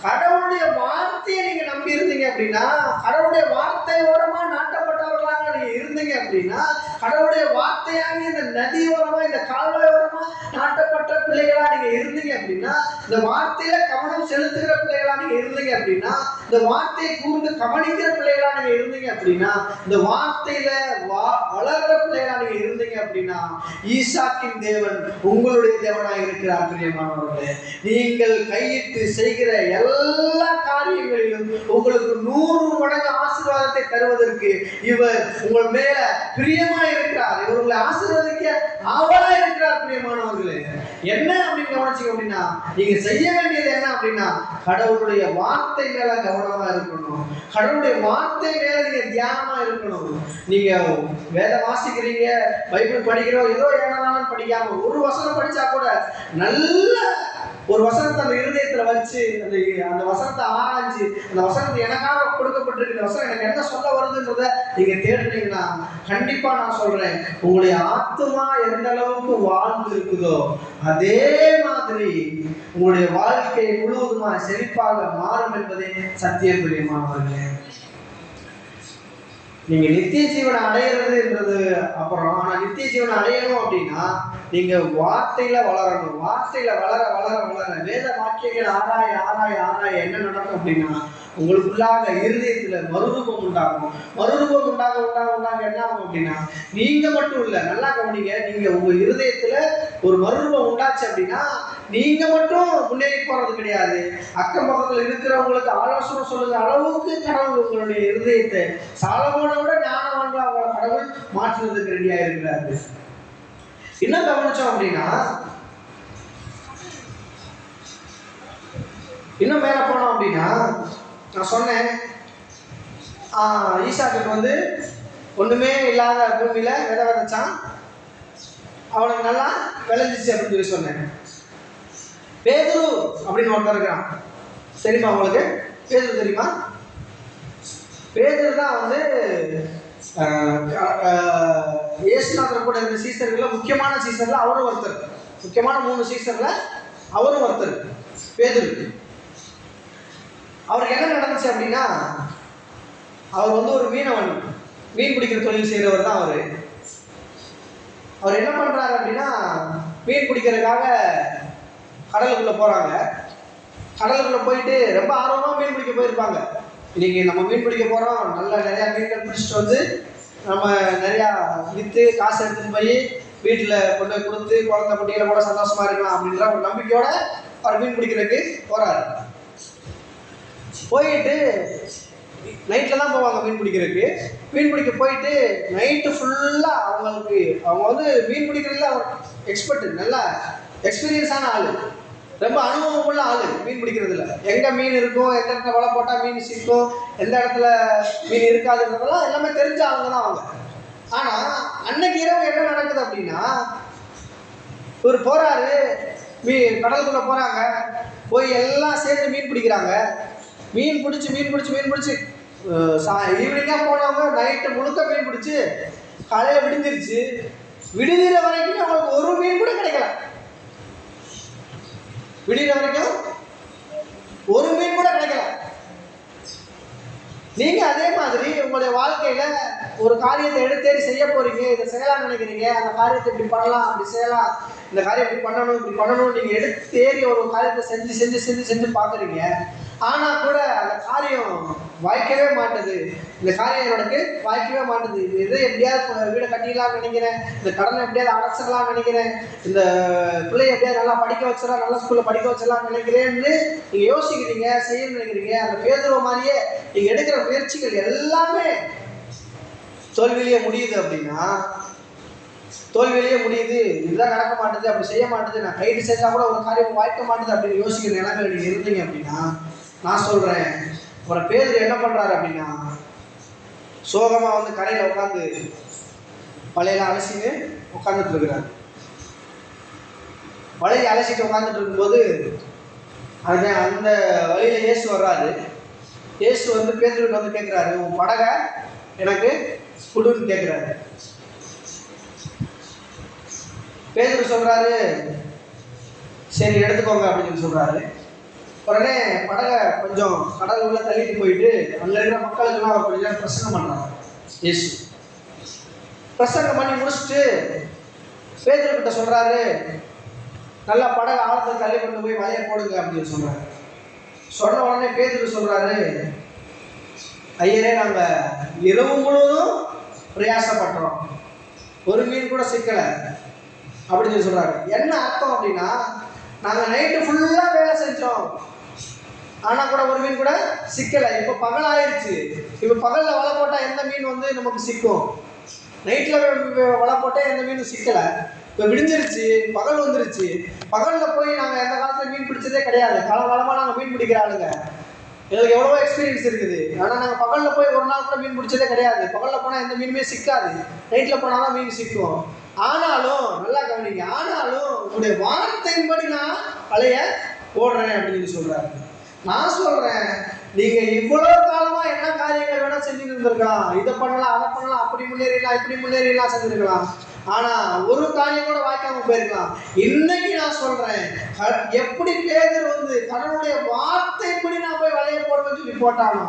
கடவுளுடைய வார்த்தையை நீங்க நம்பி இருந்தீங்க அப்படின்னா, கடவுளுடைய வார்த்தை ஓரமா நாட்டப்பட்டவர்களாக நீங்க இருந்தீங்க இருந்தீங்க அப்படின்னா, கடவுளுடைய வார்த்தையாக இந்த நதியோரமா, இந்த கால்வாயோரமா நாட்டப்பட்ட பிள்ளைகளா நீங்க இருந்தீங்க அப்படின்னா, இந்த வார்த்தையில கவனம் செலுத்துகிற பிள்ளைகளா நீங்க இருந்தீங்க அப்படின்னா, இந்த வார்த்தையை கூர்ந்து கவனிக்கிற பிள்ளைகளா நீங்க இருந்தீங்க அப்படின்னா, இந்த வார்த்தையில வளர்ற பிள்ளைகளா நீங்க இருந்தீங்க அப்படின்னா, ஈசாக்கின் தேவன் உங்களுடைய தேவனாக இருக்கிறார். பிரியமானவர்களே, நீங்கள் கையிட்டு செய்கிற எல்லா காரியங்களிலும் உங்களுக்கு 100 மடங்கு ஆசீர்வாதத்தை தருவதற்கு இவர் உங்கள் மேல பிரியமா இருக்கிறார். இவர் உங்களை ஆசீர்வதிக்க ஆவலா இருக்கிறார். பிரியமானவர்களே, என்ன அப்படின்னு கவனிச்சீங்க அப்படின்னா, நீங்க செய்ய வேண்டியது என்ன அப்படின்னா, கடவுளுடைய வார்த்தை மேல கவனமா இருக்கணும். கடவுளுடைய வார்த்தை மேல நீங்க தியானமா இருக்கணும். நீங்க வேதம் வாசிக்கிறீங்க, பைபிள் படிக்கிறோம், ஏதோ ஏனாலும் படிக்காம ஒரு வசனம் படிச்சா கூட நல்ல ஒரு வசனத்தை அந்த இருதயத்துல வச்சு அந்த வசனத்தை ஆராய்ச்சி, அந்த வசனத்தை எனக்காக கொடுக்கப்பட்டிருக்கு, இந்த வசனம் எனக்கு என்ன சொல்ல வருதுன்றத நீங்க தேடுனீங்கன்னா, கண்டிப்பா நான் சொல்றேன், உங்களுடைய ஆத்துமா எந்த அளவுக்கு வாழ்ந்து இருக்குதோ அதே மாதிரி உங்களுடைய வாழ்க்கை முழுவதுமா செழிப்பாக மாறும் என்பதே சத்தியம். பிரியமானவர்களே, நீங்க நித்திய ஜீவனை அடையிறதுன்றது அப்புறம், ஆனா நித்திய ஜீவனை அடையணும் அப்படின்னா நீங்க வார்த்தையில வளரணும். வார்த்தையில வளர வளர வளர வேத வாக்கியங்கள் ஆராய ஆராய ஆராய என்ன நடக்கும் அப்படின்னா, உங்களுக்குள்ளாக இருதயத்துல மறுரூபம் உண்டாகும். மறுரூபம் உண்டாக உண்டாக உண்டாக என்ன ஆகும் அப்படின்னா, நீங்க மட்டும் இல்ல, நல்லா கவனிங்க, நீங்க உங்க இருதயத்துல ஒரு மறுரூபம் உண்டாச்சு அப்படின்னா நீங்க மட்டும் முன்னேறி போறது கிடையாது, அக்கம் பக்கத்துல இருக்கிறவங்களுக்கு ஆலோசனை சொல்லுற அளவுக்கு கடவுள் உங்களுடைய இருதயத்தை சாலமோனை விட ஞானவான்களா அவங்கள கடவுள் மாற்றுறதுக்கு ரெடியா இருக்கிறாரு. என்ன கவனிச்சோம் அப்படின்னா, இன்னும் மேல போனோம் அப்படின்னா, நான் சொன்னேன் ஈசாக்கு ஒண்ணுமே இல்லாத பூமியில விதை விதைச்சான், அவனுக்கு நல்லா விளைஞ்சிச்சு அப்படின்னு சொல்லி சொன்னேன். பேதுரு அப்படின்னு ஒருத்தர் இருக்கிறான், தெரியுமா உங்களுக்கு? பேதுரு தெரியுமா? பேதுரு தான் இயேசுநாதர் கூட இருந்த சீசர்கள்ல முக்கியமான சீசர்ல அவரும் ஒருத்தர், முக்கியமான 3 சீசர்ல அவரும் ஒருத்தர் பேதுரு. அவருக்கு என்ன நடந்துச்சு அப்படின்னா, அவர் ஒரு மீனவன், மீன் பிடிக்கிற தொழில் செய்கிறவர் தான் அவர். அவர் என்ன பண்றாரு அப்படின்னா, மீன் பிடிக்கிறதுக்காக கடலுக்குள்ள போறாங்க. கடலுக்குள்ள போயிட்டு ரொம்ப ஆர்வமா மீன் பிடிக்க போயிருப்பாங்க. இன்னைக்கு நம்ம மீன் பிடிக்க போறோம், நல்ல நிறைய மீன்கள் பிடிச்சிட்டு நம்ம நிறைய விற்று காசு எடுத்துட்டு போய் வீட்டில் கொண்டு போய் கொடுத்து குழந்தை குட்டிகளை கூட சந்தோஷமா இருக்கலாம் அப்படின்ற ஒரு நம்பிக்கையோட அவர் மீன் பிடிக்கிறதுக்கு போறாரு. போயிட்டு நைட்டில் தான் போவாங்க மீன் பிடிக்கிறதுக்கு. மீன் பிடிக்க போயிட்டு நைட்டு ஃபுல்லாக அவங்க மீன் பிடிக்கிறதுல அவர் எக்ஸ்பர்ட், நல்லா எக்ஸ்பீரியன்ஸான ஆள், ரொம்ப அனுபவமுள்ள ஆள் மீன் பிடிக்கிறதுல. எங்கே மீன் இருக்கும், எந்த இடத்துல வலை போட்டால் மீன் சிக்கும், எந்த இடத்துல மீன் இருக்காதுன்றதெல்லாம் எல்லாமே தெரிஞ்ச ஆளுங்க தான் அவங்க. ஆனால் அன்னைக்கு இரவு என்ன நடக்குது அப்படின்னா, இவர் போகிறாரு, கடலுக்குள்ளே போகிறாங்க, போய் எல்லாம் சேர்ந்து மீன் பிடிக்கிறாங்க. மீன் பிடிச்சி ஈவினிங்காக போனவங்க நைட்டு முழுக்க மீன் பிடிச்சி காலையில் விடிஞ்சிருச்சு. விடுதிற வரைக்கும் அவங்களுக்கு ஒரு மீன் கூட கிடைக்கல. விடிகிற வரைக்கும் ஒரு மீன் கூட கிடைக்கல. நீங்க அதே மாதிரி உங்களுடைய வாழ்க்கையில ஒரு காரியத்தை எடுத்தேறி செய்ய போறீங்க, இதை செய்யலாம் நினைக்கிறீங்க, அந்த காரியத்தை இப்படி பண்ணலாம், அப்படி செய்யலாம், இந்த காரியம் இப்படி பண்ணணும் நீங்க எடுத்தேறி ஒரு காரியத்தை செஞ்சு பாக்குறீங்க. ஆனா கூட அந்த காரியம் வாய்க்கவே மாட்டுது. இந்த காரியம் எனக்கு வாய்க்கவே மாட்டுது. இது எப்படியாவது வீடை கட்டிடலாம்னு நினைக்கிறேன், இந்த கடனை எப்படியாவது அடைச்சிடலாம்னு நினைக்கிறேன், இந்த பிள்ளைய எப்படியாவது நல்லா படிக்க வச்சிடலாம், நல்ல ஸ்கூல்ல படிக்க வச்சிடலாம்னு நினைக்கிறேன்னு நீங்க யோசிக்கிறீங்க, செய்யணும்னு நினைக்கிறீங்க. அந்த பேதுரு மாதிரியே நீங்க எடுக்கிற முயற்சிகள் எல்லாமே தோல்வியிலேயே முடியுது. அப்படின்னா தோல்வியிலேயே முடியுது, இதுதான் நடக்க மாட்டுது, அப்படி செய்ய மாட்டுது, நான் கைது செஞ்சா கூட ஒரு காரியம் வாய்க்க மாட்டுது அப்படின்னு யோசிக்கிற நிலைமையில நீங்க இருந்தீங்க அப்படின்னா, நான் சொல்றேன், ஒரு பேதுரு என்ன பண்றாரு அப்படின்னா, சோகமா கரையில உட்காந்து வலையில அலசின்னு உட்காந்துட்டு இருக்கிறாரு. வலையை அலசிட்டு உட்காந்துட்டு இருக்கும்போது அந்த வழியில இயேசு வர்றாரு. இயேசு பேதுருவிட்ட கேட்கிறாரு, உன் படகை எனக்கு குடுன்னு கேட்கிறாரு. பேதுரு சொல்றாரு, சரி எடுத்துக்கோங்க அப்படின்னு சொல்றாரு. உடனே படகை கொஞ்சம் கடல் உள்ள தள்ளிட்டு போயிட்டு அங்க இருக்கிற மக்களுக்கெல்லாம் அவர் கொஞ்சம் பிரசங்கம் பண்றாரு. இயேசு பிரசங்கம் பண்ணி முடிச்சுட்டு பேதுருக்கிட்ட சொல்றாரு, நல்லா படகு ஆழத்தில் தள்ளி கொண்டு போய் வலையை போடுங்க அப்படின்னு சொல்றாரு. சொன்ன உடனே பேதுரு சொல்றாரு, ஐயரே நாங்க இரவு முழுவதும் பிரயாசப்பட்டோம், ஒரு மீன் கூட சிக்கலை அப்படின்னு சொல்லி சொல்றாரு. என்ன அர்த்தம் அப்படின்னா, நாங்க நைட்டு ஃபுல்லா வேலை செஞ்சோம், ஆனா கூட ஒரு மீன் கூட சிக்கலை. இப்ப பகல் ஆயிடுச்சு, இப்ப பகல்ல வலை போட்டா எந்த மீன் வந்து நமக்கு சிக்கும்? நைட்ல வலை போட்டா எந்த மீனும் சிக்கலை. இப்போ விடிஞ்சிருச்சு, பகல் வந்துருச்சு. பகல்ல போய் நாங்கள் எந்த காலத்துல மீன் பிடிச்சதே கிடையாது. காலகாலமா நாங்கள் மீன் பிடிக்கிற ஆளுங்க, எங்களுக்கு எவ்வளவோ எக்ஸ்பீரியன்ஸ் இருக்குது. ஆனால் நாங்கள் பகல்ல போய் ஒரு நாள் கூட மீன் பிடிச்சதே கிடையாது. பகல்ல போனால் எந்த மீனுமே சிக்காது, நைட்ல போனால் தான் மீன் சிக்கும். ஆனாலும் நல்லா கவனிங்க, ஆனாலும் உங்களுடைய வார்த்தையின்படி நான் வலைய போடுறேன் அப்படின்னு சொல்றாரு. நான் சொல்றேன், நீங்க இவ்வளவு காலமா என்ன காரியங்கள் வேணா செஞ்சுட்டு இருந்திருக்கலாம், இதை பண்ணலாம் அதை பண்ணலாம், அப்படி முன்னேறிடலாம் இப்படி முன்னேறிடலாம் செஞ்சிருக்கலாம், ஆனா ஒரு காரியம் கூட வாய்க்காம போயிருக்கலாம். இன்னைக்கு நான் சொல்றேன், எப்படி பேதுரு வந்து கடவுளுடைய வார்த்தைப்படி நான் போய் வலைய போடுவேன்னு சொல்லி போட்டானோ,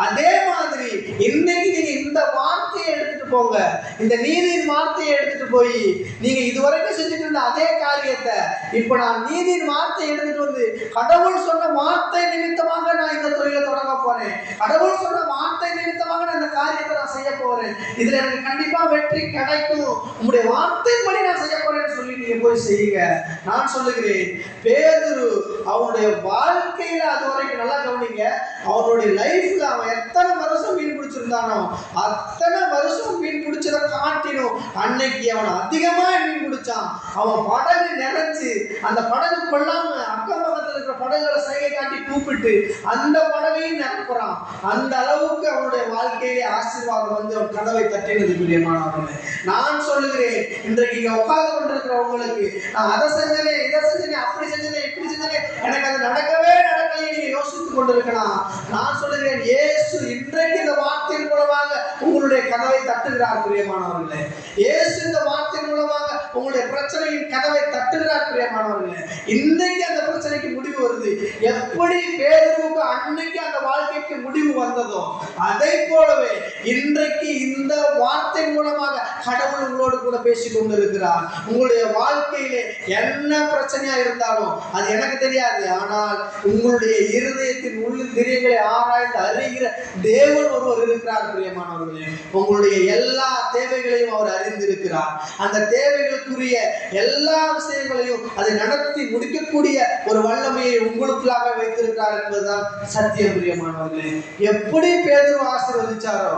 அதே மாதிரி இன்னைக்கு நீங்க இந்த வார்த்தையை எடுத்துட்டு போங்க. இந்த நீதியின் வார்த்தையை எடுத்துட்டு போய் நீங்க இதுவரைக்கும் செஞ்சுட்டு இருந்த அதே காரியத்தை இப்ப நான் நீதியின் வார்த்தையை எடுத்துட்டு வந்து, கடவுள் சொன்ன வார்த்தை நிமித்தமாக நான் இந்த தொழிலை தொடங்க போறேன், கடவுள் சொன்ன வார்த்தை நிமித்தமாக நான் இந்த காரியத்தை நான் செய்ய போறேன், இதுல எனக்கு கண்டிப்பா வெற்றி கிடைக்கும், உங்களுடைய வார்த்தைப்படி நான் செய்ய போறேன்னு சொல்லி நீங்க போய் செய்யுங்க. நான் சொல்லுகிறேன், பேதுரு அவனுடைய வாழ்க்கையில அது வரைக்கும் நல்லா கவனிங்க, அவனுடைய லைஃப்ல அவன் எத்தனை வருஷம் மீன் பிடிச்சிருந்தானோ அத்தனை வருஷம் மீன் பிடிச்சதை காட்டினோம், அன்னைக்கு அவன் அதிகமா மீன் பிடிச்சான். அவன் படகு நிறைஞ்சு அந்த படகு கொள்ளாம அக்கம் பக்கத்தில் இருக்கிற படகுகளை சைகை காட்டி கூப்பிட்டு அந்த படகையும் நிரப்புறான். அந்த அளவுக்கு அவனுடைய வாழ்க்கையிலே ஆசீர்வாதம் வந்து அவன் கதவை தட்டினது. பிரியமானவர்களே, நான் சொல்லுகிறேன், இன்றைக்கு இங்க உட்கார்ந்து கொண்டிருக்கிறவங்களுக்கு நான் அதை செஞ்சனே இதை செஞ்சனே அப்படி செஞ்சனே இப்படி செஞ்சனே எனக்கு அது நடக்கவே நடக்கலையே நீங்க யோசித்துக் கொண்டிருக்கலாம். நான் சொல்லுகிறேன், இயேசு இன்றைக்கு இந்த வார்த்தையின் மூலமாக உங்களுடைய கதவை தட்டுகிறார். பிரியமானவர்களே, இயேசு இந்த வார்த்தையின் மூலமாக உங்களுடைய பிரச்சனையின் கதவை தட்டுகிறார். பிரியமானவர்களே, இன்றைக்கு அந்த பிரச்சனைக்கு முடிவு வருது. எப்படி பேதுருவுக்கு அன்னைக்கு அந்த வாழ்க்கைக்கு முடிவு வந்ததோ அதை போலவே இன்றைக்கு இந்த வார்த்தை மூலமாக கடவுள் உங்களோடு கூட பேசிக் கொண்டிருக்கிறார். உங்களுடைய வாழ்க்கையிலே என்ன பிரச்சனையா இருந்தாலும் அது எனக்கு தெரியாது, ஆனால் உங்களுடைய இருதயத்தின் உள்ளின் திரியங்களை ஆராய்ந்து அறிகிற தேவன் ஒருவர் இருக்கிறார். பிரியமானவர்களே, உங்களுடைய எல்லா தேவைகளையும் அவர் அறிந்திருக்கிறார். அந்த தேவைகளுக்குரிய எல்லா விஷயங்களையும் அதை நடத்தி முடிக்கக்கூடிய ஒரு வல்லமையை உங்களுக்குள்ளாக வைத்திருக்கிறார் என்பதுதான் சத்தியம். பிரியமானவர்களே, எப்படி பேதுரு ஆசீர்வதிச்சாரோ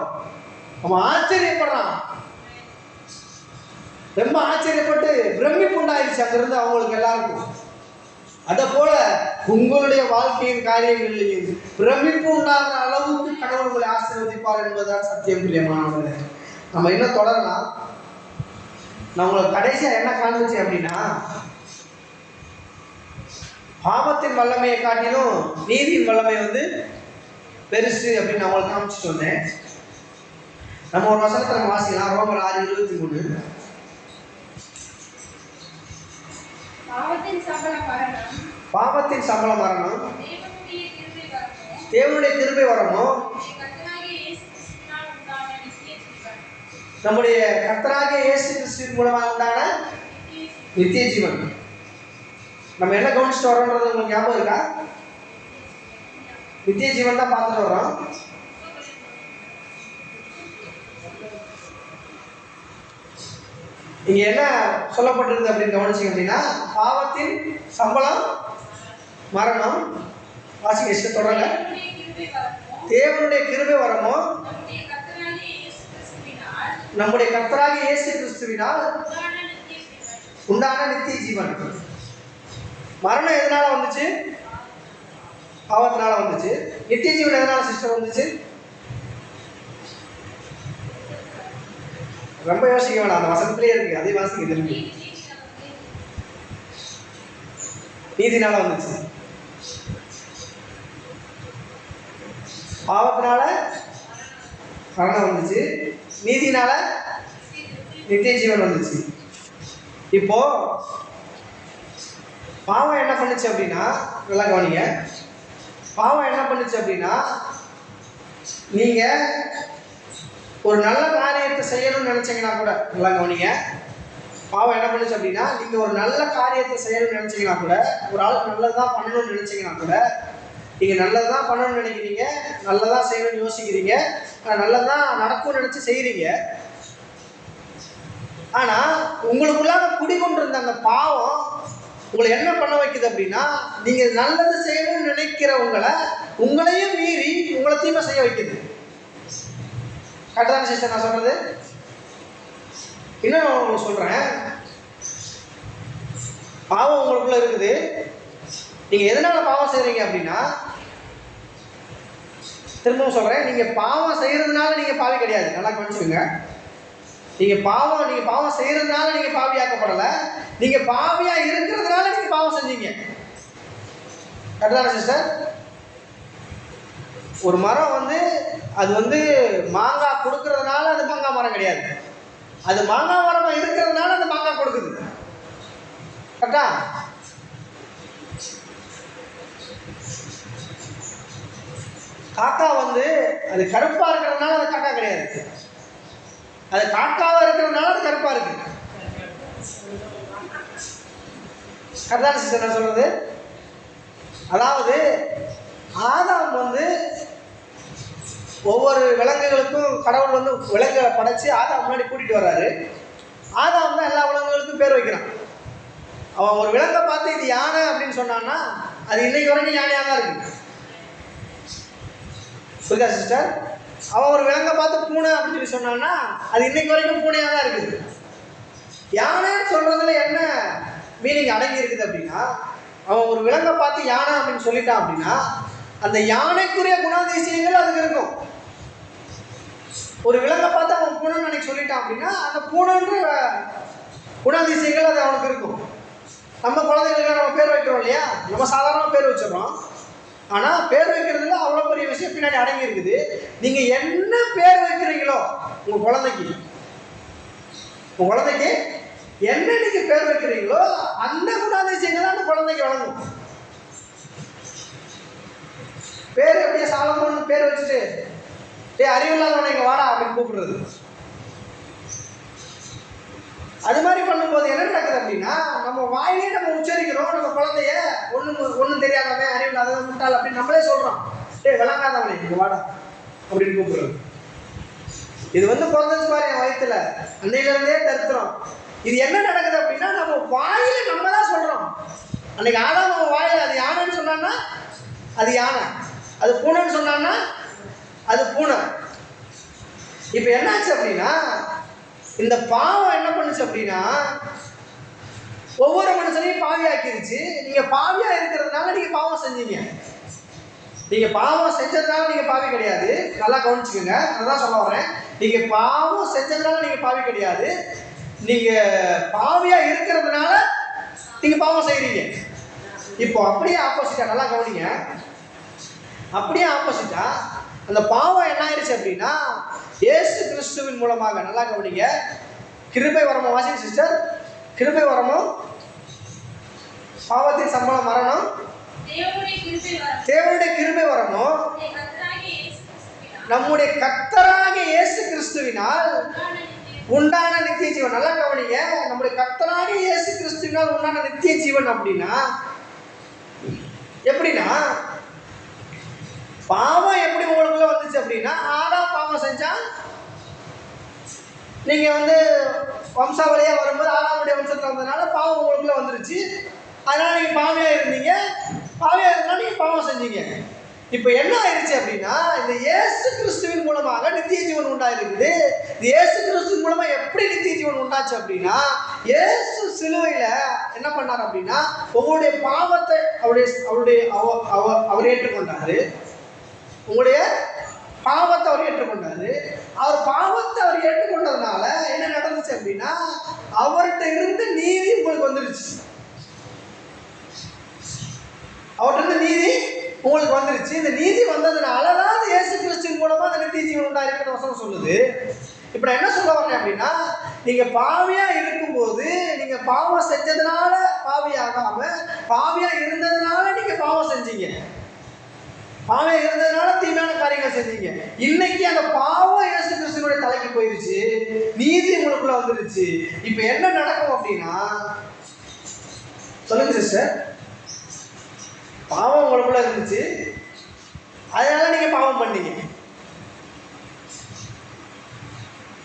அவன் ஆச்சரியப்படுறான், ரொம்ப ஆச்சரியப்பட்டு பிரமிப்பு உண்டாயிருச்சு அங்கிருந்து அவங்களுக்கு எல்லாருக்கும். அதை போல உங்களுடைய வாழ்க்கையின் காரியங்களிலையும் பிரமிப்பு உண்டாகிற அளவுக்கு கடவுள் உங்களை ஆசீர்வதிப்பார் என்பதுதான் சத்தியம். பிரியமானவர்களே, நம்ம இன்னும் தொடரலாம். நான் உங்களுக்கு கடைசியா என்ன காண்பிச்சு அப்படின்னா, பாவத்தின் வல்லமையை காட்டிலும் நீதியின் வல்லமை வந்து பெருசு அப்படின்னு நான் உங்களுக்கு காமிச்சிட்டு வந்தேன். நம்ம ஒரு வசனத்தை நம்ம வாசிக்கலாம். ரோமர் 6:23. பாவத்தின் சம்பளம் மரணம், தேவனுடைய கிருபை வரணும், நம்முடைய கர்த்தராகிய இயேசு கிறிஸ்துவின் மூலமாக உண்டான நித்திய ஜீவன். நம்ம என்ன கவனிச்சுட்டு வரோன்றது உங்களுக்கு ஞாபகம் இருக்கா? நித்திய ஜீவன் தான் பார்த்துட்டு வரோம். இங்க என்ன சொல்லப்பட்டிருக்கு அப்படின்னு கவனிச்சிங்க அப்படின்னா, பாவத்தின் சம்பளம் மரணம். வாசிக்க தொடங்க. தேவனுடைய கிருபை வரமோ, நம்முடைய கர்த்தராகிய இயேசு கிறிஸ்துவினால் உண்டான நித்திய ஜீவன். மரணம் எதனால வந்துச்சு? பாவத்தினால வந்துச்சு. நித்திய ஜீவன் எதனால சிஸ்டர் வந்துச்சு? ரொம்ப யோசிக்க வேணாம், அந்த வசனத்திலே இருக்கு, அதே வாசிக்க திரும்பி. நீதினால வந்துச்சு. பாவத்தினால மரணம் வந்துச்சு, நீதினால நித்திய ஜீவன் வந்துச்சு. இப்போ பாவம் என்ன பண்ணுச்சு அப்படின்னா, நல்லா கவனிங்க, பாவம் என்ன பண்ணுச்சு அப்படின்னா, நீங்க ஒரு நல்ல காரியத்தை காரியத்தை செய்யணும்னு நினைச்சீங்கன்னா கூட, நல்லா கவனிங்க, பாவம் என்ன பண்ணுச்சு அப்படின்னா, நீங்க ஒரு நல்ல காரியத்தை செய்யணும்னு நினைச்சீங்கன்னா கூட, ஒரு ஆளுக்கு நல்லதுதான் பண்ணணும்னு நினைச்சீங்கன்னா கூட, நீங்க நல்லதுதான் பண்ணணும்னு நினைக்கிறீங்க, நல்லதான் செய்யணும்னு யோசிக்கிறீங்க, நல்லதான் நடக்கும்னு நினைச்சு செய்யறீங்க. ஆனா உங்களுக்குள்ளாக குடிகொண்டிருந்த அந்த பாவம் உங்களை என்ன பண்ண வைக்குது அப்படின்னா, நீங்க நல்லது செய்யணும்னு நினைக்கிறவங்களை உங்களையும் மீறி உங்களை தீமை செய்ய வைக்குது. கரெக்டான சிஸ்டர் நான் சொல்றது? இன்னும் உங்களுக்கு சொல்றேன், பாவம் உங்களுக்குள்ள இருக்குது. நீங்க எதனால பாவம் செய்றீங்க அப்படின்னா, திரும்பவும் சொல்றேன், நீங்க பாவம் செய்யறதுனால நீங்க பாவி கிடையாது. நல்லா கவனிச்சுக்கோங்க. நீங்க பாவம் செய்யறதுனால நீங்க பாவியாக்கப்படல, நீங்க பாவியா இருக்கிறதுனால நீங்க பாவம் செஞ்சீங்க. கரெக்டான சிஸ்டர்? ஒரு மரம் அது மாங்காய் கொடுக்கறதுனால அது மாங்காய் மரம் கிடையாது. அது மாங்காய் மரமா இருக்கிறதுனால அது மாங்காய் கொடுக்குது. கரெக்டா? காக்கா அது கருப்பா இருக்கிறதுனால அது காக்கா கிடையாது. அது காக்காவா இருக்கிறதுனால அது கருப்பா இருக்கு. கரெக்டான சிஸ்டர் நான் சொல்றது? அதாவது ஆதாம் ஒவ்வொரு விலங்குகளுக்கும் கடவுள் விலங்குகளை படைச்சு ஆதாம் முன்னாடி கூட்டிட்டு வர்றாரு. ஆதாம் தான் எல்லா விலங்குகளுக்கும் பேர் வைக்கிறான். அவன் ஒரு விலங்கை பார்த்து இது யானை அப்படின்னு சொன்னான்னா அது இன்னைக்கு வரைக்கும் யானையாக தான் இருக்கு. புரியுதா சிஸ்டர்? அவன் ஒரு விலங்கை பார்த்து பூனை அப்படின்னு சொல்லி சொன்னான்னா அது இன்னைக்கு வரைக்கும் பூனையாக தான் இருக்குது. யானைன்னு சொல்றதுல என்ன மீனிங் அடங்கி இருக்குது அப்படின்னா, அவன் ஒரு விலங்கை பார்த்து யானை அப்படின்னு சொல்லிட்டான் அப்படின்னா அந்த யானைக்குரிய குணாதிசயங்கள் அதுக்கு இருக்கும். ஒரு விலங்கை பார்த்து அவன் பூனைன்னு அன்னைக்கு சொல்லிட்டான் அப்படின்னா அந்த பூனைன்ற குணாதிசயங்கள் அது அவனுக்கு இருக்கும். நம்ம குழந்தைங்களுக்கு நம்ம பேர் வைக்கிறோம் இல்லையா, நம்ம சாதாரணமாக பேர் வச்சிடறோம். ஆனால் பேர் வைக்கிறதுல அவ்வளோ பெரிய விஷயம் பின்னாடி அடங்கி இருக்குது. நீங்கள் என்ன பேர் வைக்கிறீங்களோ உங்கள் குழந்தைக்கு என்ன நீங்கள் பேர் வைக்கிறீங்களோ அந்த குணாதிசயங்கள் தான் அந்த குழந்தைக்கு வழங்கும். பேர் எப்படியே சாலமோன்னு பேர் வச்சுட்டு அறிவில்லாதவனை இங்கே வாடா அப்படின்னு கூப்பிடுறது, அது மாதிரி பண்ணும்போது என்ன நடக்குது அப்படின்னா, நம்ம வாயிலே நம்ம உச்சரிக்கிறோம் நம்ம குழந்தைய ஒன்றும் தெரியாதவன் அறிவில்லாதவன் முட்டாள் அப்படின்னு நம்மளே சொல்கிறோம். விளங்காதவனை இங்கே வாடா அப்படின்னு கூப்பிடுறது. இது பிறந்துச்சு பாரு என் வயிற்றுல, அன்னையிலேருந்தே தருத்துறோம். இது என்ன நடக்குது அப்படின்னா, நம்ம வாயில நம்ம தான் சொல்கிறோம். அன்னைக்கு ஆனா நம்ம வாயில அது யானைன்னு சொன்னான்னா அது யானை, அது பூனைன்னு சொன்னான்னா அது பூனை. இப்போ என்னாச்சு அப்படின்னா, இந்த பாவம் என்ன பண்ணுச்சு அப்படின்னா ஒவ்வொரு மனுஷனையும் பாவியாக்கிருச்சு. நீங்க பாவியா இருக்கிறதுனால நீங்க பாவம் செஞ்சீங்க. நீங்க பாவம் செஞ்சதுனால நீங்க பாவி கிடையாது. நல்லா கவனிச்சுக்கோங்க, அதான் சொல்ல வரேன். நீங்க பாவம் செஞ்சதுனால நீங்க பாவி கிடையாது. நீங்க பாவியா இருக்கிறதுனால நீங்க பாவம் செய்றீங்க. இப்போ அப்படியே ஆப்போசிட்டா, நல்லா கவனிங்க, அப்படியே ஆப்போசிட்டா அந்த பாவம் என்ன ஆயிடுச்சு அப்படின்னா இயேசு கிறிஸ்துவின் மூலமாக, நல்லா கவனிங்க, கிருபை வரமோ வாசிங்க சிஸ்டர், கிருபை வரமோ பாவத்தின் சம்பளம் மரணம், தேவனுடைய கிருபை வரமோ நம்முடைய கர்த்தராகிய இயேசு கிறிஸ்துவினால் உண்டான நித்திய ஜீவன். நல்லா கவனிங்க, நம்முடைய கர்த்தராகிய இயேசு கிறிஸ்துவினால் உண்டான நித்திய ஜீவன் அப்படின்னா எப்படின்னா, பாவம் எப்படி உங்களுக்குள்ள வந்துச்சு அப்படின்னா, ஆதாம் பாவம் செஞ்சா நீங்க வம்சாவளியா வரும்போது ஆதாமுடைய வம்சத்துல வந்ததுனால பாவம் உங்களுக்குள்ள வந்துருச்சு. அதனால நீங்க பாவியா இருந்தீங்க, பாவியா இருந்தா நீங்க பாவம் செஞ்சீங்க. இப்போ என்ன ஆயிடுச்சு அப்படின்னா, இந்த இயேசு கிறிஸ்துவின் மூலமாக நித்திய ஜீவன் உண்டாயிருக்குது. இந்த இயேசு கிறிஸ்துவின் மூலமா எப்படி நித்திய ஜீவன் உண்டாச்சு அப்படின்னா, இயேசு சிலுவையில என்ன பண்ணார் அப்படின்னா, உங்களுடைய பாவத்தை அவர் ஏற்றுக்கொண்டாரு. உங்களுடைய பாவத்தை அவர் ஏற்றுக்கொண்டாரு. அவர் பாவத்தை அவர் ஏற்றுக்கொண்டதுனால என்ன நடந்துச்சு அப்படின்னா, அவர்கிட்ட இருந்து நீதி உங்களுக்கு வந்துருச்சு. அவர்கிட்ட இருந்து நீதி உங்களுக்கு வந்துருச்சு. இந்த நீதி வந்ததுனால தான் இயேசு கிறிஸ்துவின் மூலமா அந்த நித்திய ஜீவன் உண்டாயிருக்குன்னு வசனம் சொல்லுது. இப்போ நான் என்ன சொல்ல வரேன் அப்படின்னா, நீங்க பாவியா இருக்கும்போது, நீங்க பாவம் செஞ்சதுனால பாவியாகாம பாவியா இருந்ததுனால நீங்க பாவம் செஞ்சீங்க. பாவியா இருந்ததுனால தீமை நன்மையான காரியங்கள் செஞ்சீங்க. இன்னைக்கு அந்த பாவம் இயேசு கிறிஸ்துவினுடைய தலைக்கு போயிருச்சு, நீதி உங்களுக்குள்ள வந்துருச்சு. இப்ப என்ன நடக்கும் அப்படின்னா, சொல்லுங்க சிஸ்டர், பாவம் உங்களுக்குள்ள இருந்துச்சு, அதனால நீங்க பாவம் பண்ணீங்க.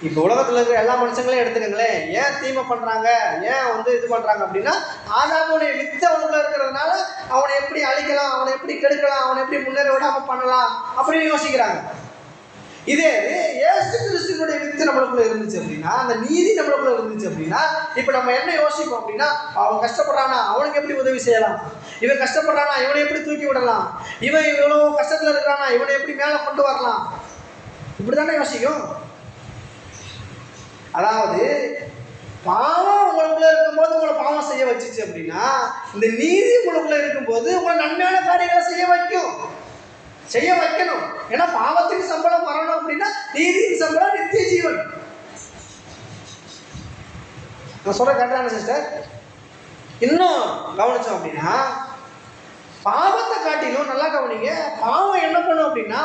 இப்போ உலகத்தில் இருக்கிற எல்லா மனுஷங்களையும் எடுத்துக்கங்களேன், ஏன் தீமை பண்ணுறாங்க, ஏன் இது பண்ணுறாங்க அப்படின்னா, ஆதாமுடைய வித்து அவனுக்குள்ள இருக்கிறதுனால அவனை எப்படி அழிக்கலாம், அவனை எப்படி கெடுக்கலாம், அவனை எப்படி முன்னேற விடாமல் பண்ணலாம் அப்படின்னு யோசிக்கிறாங்க. இதே இயேசு கிறிஸ்துவினுடைய வித்து நம்மளுக்குள்ள இருந்துச்சு அப்படின்னா, அந்த நீதி நம்மளுக்குள்ள இருந்துச்சு அப்படின்னா, இப்போ நம்ம என்ன யோசிப்போம் அப்படின்னா, அவன் கஷ்டப்படுறானா அவனுக்கு எப்படி உதவி செய்யலாம், இவன் கஷ்டப்படுறானா இவனை எப்படி தூக்கி விடலாம், இவன் இவ்வளோ கஷ்டத்தில் இருக்கிறானா இவனை எப்படி மேலே கொண்டு வரலாம், இப்படி தானே யோசிக்கும். அதாவது பாவம் உங்களுக்குள்ள இருக்கும்போது உங்களை பாவம் செய்ய வச்சிச்சு அப்படின்னா, இந்த நீதி உங்களுக்குள்ள இருக்கும்போது உங்களை நன்மையான காரியங்களை செய்ய வைக்கணும். ஏன்னா பாவத்துக்கு சம்பளம் வரணும் அப்படின்னா நீதியின் சம்பளம் நித்திய ஜீவன். நான் சொல்ற கரெக்டான சிஸ்டர்? இன்னும் கவனிச்சோம் அப்படின்னா, பாவத்தை காட்டிலும் நல்லா கவனிங்க, பாவம் என்ன பண்ணும் அப்படின்னா,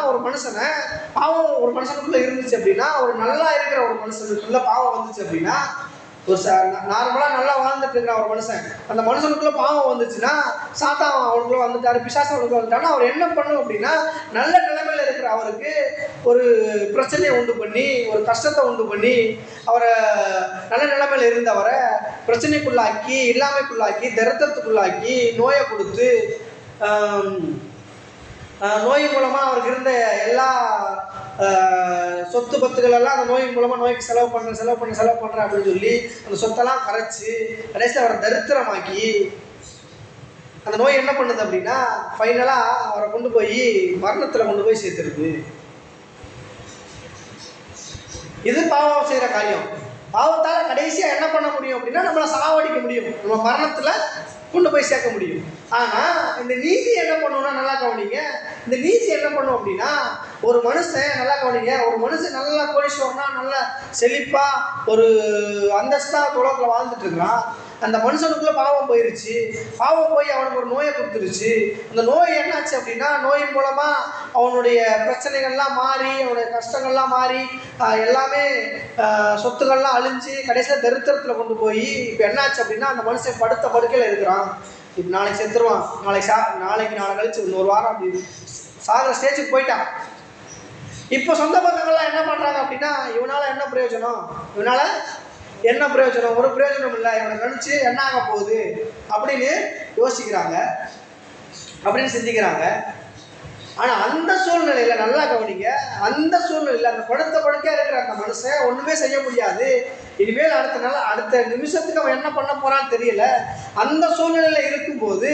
பாவம் ஒரு மனுஷனுக்குள்ள இருந்துச்சு அப்படின்னா, ஒரு நல்லா இருக்கிற ஒரு மனுஷனுக்குள்ள பாவம் வந்துச்சு அப்படின்னா, ஒரு நார்மலா நல்லா வாழ்ந்துட்டு இருக்கிற ஒரு மனுஷன், அந்த மனுஷனுக்குள்ள பாவம் வந்துச்சுன்னா, சாத்தான் அவனுக்குள்ள வந்துட்டாரு, பிசாசு அவனுக்குள்ள வந்துட்டானா, அவர் என்ன பண்ணும் அப்படின்னா, நல்ல நிலைமையில இருக்கிற அவருக்கு ஒரு பிரச்சனையை உண்டு பண்ணி, ஒரு கஷ்டத்தை உண்டு பண்ணி, அவரை நல்ல நிலைமையில இருந்தவரை பிரச்சனைக்குள்ளாக்கி, இல்லாமைக்குள்ளாக்கி, தரித்திரத்துக்குள்ளாக்கி, நோயை கொடுத்து, நோய் மூலமாக அவருக்கு இருந்த எல்லா சொத்து பத்துகள் எல்லாம் அந்த நோயின் மூலமாக நோய்க்கு செலவு பண்ணுறேன் அப்படின்னு சொல்லி அந்த சொத்தெல்லாம் கரைச்சி கடைசியில் அவரை தரித்திரமாக்கி, அந்த நோய் என்ன பண்ணுது அப்படின்னா ஃபைனலாக அவரை கொண்டு போய் மரணத்தில் கொண்டு போய் சேர்த்துருது. இது பாவம் செய்கிற காரியம். பாவத்தால் கடைசியாக என்ன பண்ண முடியும் அப்படின்னா, நம்மளை சாவடிக்க முடியும், நம்ம மரணத்தில் கொண்டு போய் சேர்க்க முடியும். ஆனால் இந்த நீதி என்ன பண்ணுவோம்னா, நல்லா கவனிங்க, இந்த நீதி என்ன பண்ணும் அப்படின்னா, ஒரு மனுஷன் நல்லா கவனிங்க, ஒரு மனுஷன் நல்லா கோடீஸ்வரனா நல்லா செழிப்பா ஒரு அந்தஸ்தா உலகத்தில் வாழ்ந்துட்டு இருக்கிறான். அந்த மனுஷனுக்குள்ள பாவம் போயிருச்சு, பாவம் போய் அவனுக்கு ஒரு நோயை கொடுத்துருச்சு. அந்த நோய் என்னாச்சு அப்படின்னா, நோயின் மூலமா அவனுடைய பிரச்சனைகள்லாம் மாறி, அவனுடைய கஷ்டங்கள்லாம் மாறி, எல்லாமே சொத்துக்கள்லாம் அழிஞ்சு கடைசியில் தரித்திரத்தில் கொண்டு போய் இப்போ என்னாச்சு அப்படின்னா, அந்த மனுஷன் படுத்த படுக்கையில் இருக்கிறான். இப்போ நாளைக்கு செத்துருவான், நாளைக்கு நாளை கழிச்சு இன்னொரு வாரம் அப்படி சாகிற ஸ்டேஜுக்கு போயிட்டான். இப்போ சொந்த பந்தங்கள்லாம் என்ன பண்ணுறாங்க அப்படின்னா, இவனால் என்ன பிரயோஜனம், ஒரு பிரயோஜனம் இல்லை, இவனை கணிச்சு என்ன ஆக போகுது அப்படின்னு யோசிக்கிறாங்க, அப்படின்னு சிந்திக்கிறாங்க. ஆனால் அந்த சூழ்நிலையில் நல்லா கவனிங்க, அந்த சூழ்நிலையில் அந்த படுக்கையாக இருக்கிற அந்த மனுஷன் ஒன்றுமே செய்ய முடியாது. இனிமேல் அடுத்த நிமிஷத்துக்கு அவன் என்ன பண்ண போறான்னு தெரியல. அந்த சூழ்நிலையில் இருக்கும்போது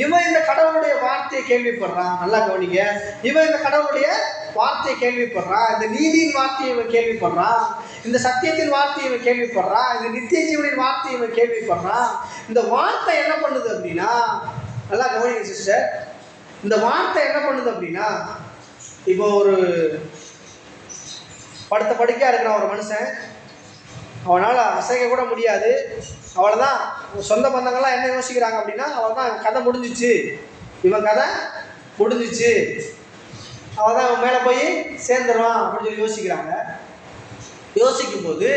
இவன் இந்த கடவுளுடைய வார்த்தையை கேள்விப்படுறான். நல்லா கவனிங்க, இவன் இந்த கடவுளுடைய வார்த்தையை கேள்விப்படுறான், இந்த நீதியின் வார்த்தையை இவன் கேள்விப்படுறான், இந்த சத்தியத்தின் வார்த்தையை இவன் கேள்விப்படுறான், இந்த நித்திய ஜீவனின் வார்த்தையை இவன் கேள்விப்படுறான். இந்த வார்த்தை என்ன பண்ணுது அப்படின்னா, நல்லா கவனிங்க சிஸ்டர், இந்த வார்த்தை என்ன பண்ணுது அப்படின்னா, இப்போ ஒரு படுத்த படுக்கையா இருக்கிற ஒரு மனுஷன், அவனால் அசைக்க கூட முடியாது, அவ்வளோதான். சொந்த பந்தங்கள்லாம் என்ன யோசிக்கிறாங்க அப்படின்னா, அவ்வளோதான் கதை முடிஞ்சிச்சு, இவன் கதை முடிஞ்சிச்சு, அவ்வளோதான் இவன் மேலே போய் சேர்ந்துருவான் அப்படின்னு சொல்லி யோசிக்கிறாங்க. யோசிக்கும்போது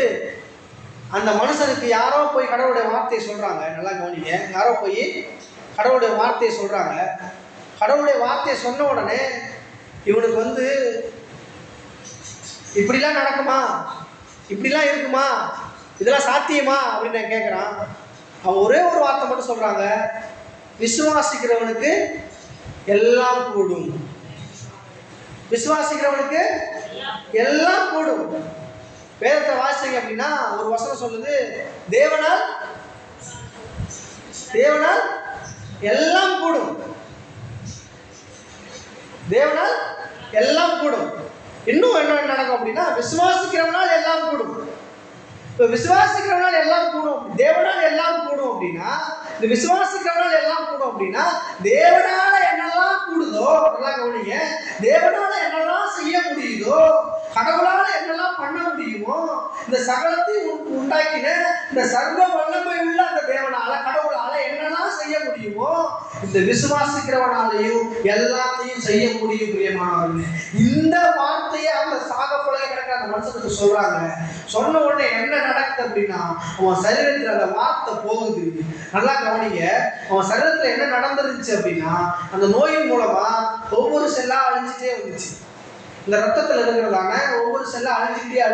அந்த மனுஷனுக்கு யாரோ போய் கடவுளுடைய வார்த்தையை சொல்கிறாங்க. நல்லா கவனிங்க, யாரோ போய் கடவுளுடைய வார்த்தையை சொல்கிறாங்க. கடவுளுடைய வார்த்தையை சொன்ன உடனே இவனுக்கு இப்படிலாம் நடக்குமா, இப்படிலாம் இருக்குமா, இதெல்லாம் சாத்தியமா அப்படின்னு நான் கேட்குறான். அவன் ஒரே ஒரு வார்த்தை மட்டும் சொல்கிறாங்க, விசுவாசிக்கிறவனுக்கு எல்லாம் கூடும், விசுவாசிக்கிறவனுக்கு எல்லாம் கூடும். வேதத்தை வாசிங்க அப்படின்னா ஒரு வசனம் சொல்லுது, தேவனால் எல்லாம் கூடும், தேவனால் எல்லாம் கூடும். இன்னும் என்ன நடக்கும் அப்படின்னா, விசுவாசிக்கிறவனால் எல்லாம் கூடும். இப்போ விசுவாசிக்கிறவனால் எல்லாம் கூடும், தேவனால் எல்லாம் கூடும் அப்படின்னா, இந்த விசுவாசிக்கிறவனால் எல்லாம் கூடும் அப்படின்னா, தேவனால என்னெல்லாம் கூடுதோ, நல்லா கவனிங்க, தேவனால என்னெல்லாம் செய்ய முடியுதோ, கடவுளால என்னெல்லாம் பண்ண முடியுமோ, இந்த சகலத்தை உண்டாக்கின இந்த சர்வ வல்லமை உள்ள அந்த தேவனால கடவுளால என்னெல்லாம் செய்ய முடியுமோ, இந்த விசுவாசிக்கிறவனாலையும் எல்லாத்தையும் செய்ய முடியும் பிரியமானவர்களே. இந்த வார்த்தையை அந்த சாகப்பொலைய கிடக்கிற அந்த மனுஷனுக்கு சொல்றாங்க. சொன்ன உடனே என்ன நடக்குது அப்படின்னா, அவன் சரீரத்தில் அந்த வார்த்தை போகுது. நல்லா கவனிங்க, அவன் சரீரத்தில் என்ன நடந்துருச்சு அப்படின்னா, அந்த நோயின் மூலமா ஒவ்வொரு செல்லா அழிஞ்சிட்டே வந்துச்சு. இந்த ரத்தத்தில் இருக்கிறதான ஒவ்வொரு செல்லும் அழிஞ்சுக்கிட்டே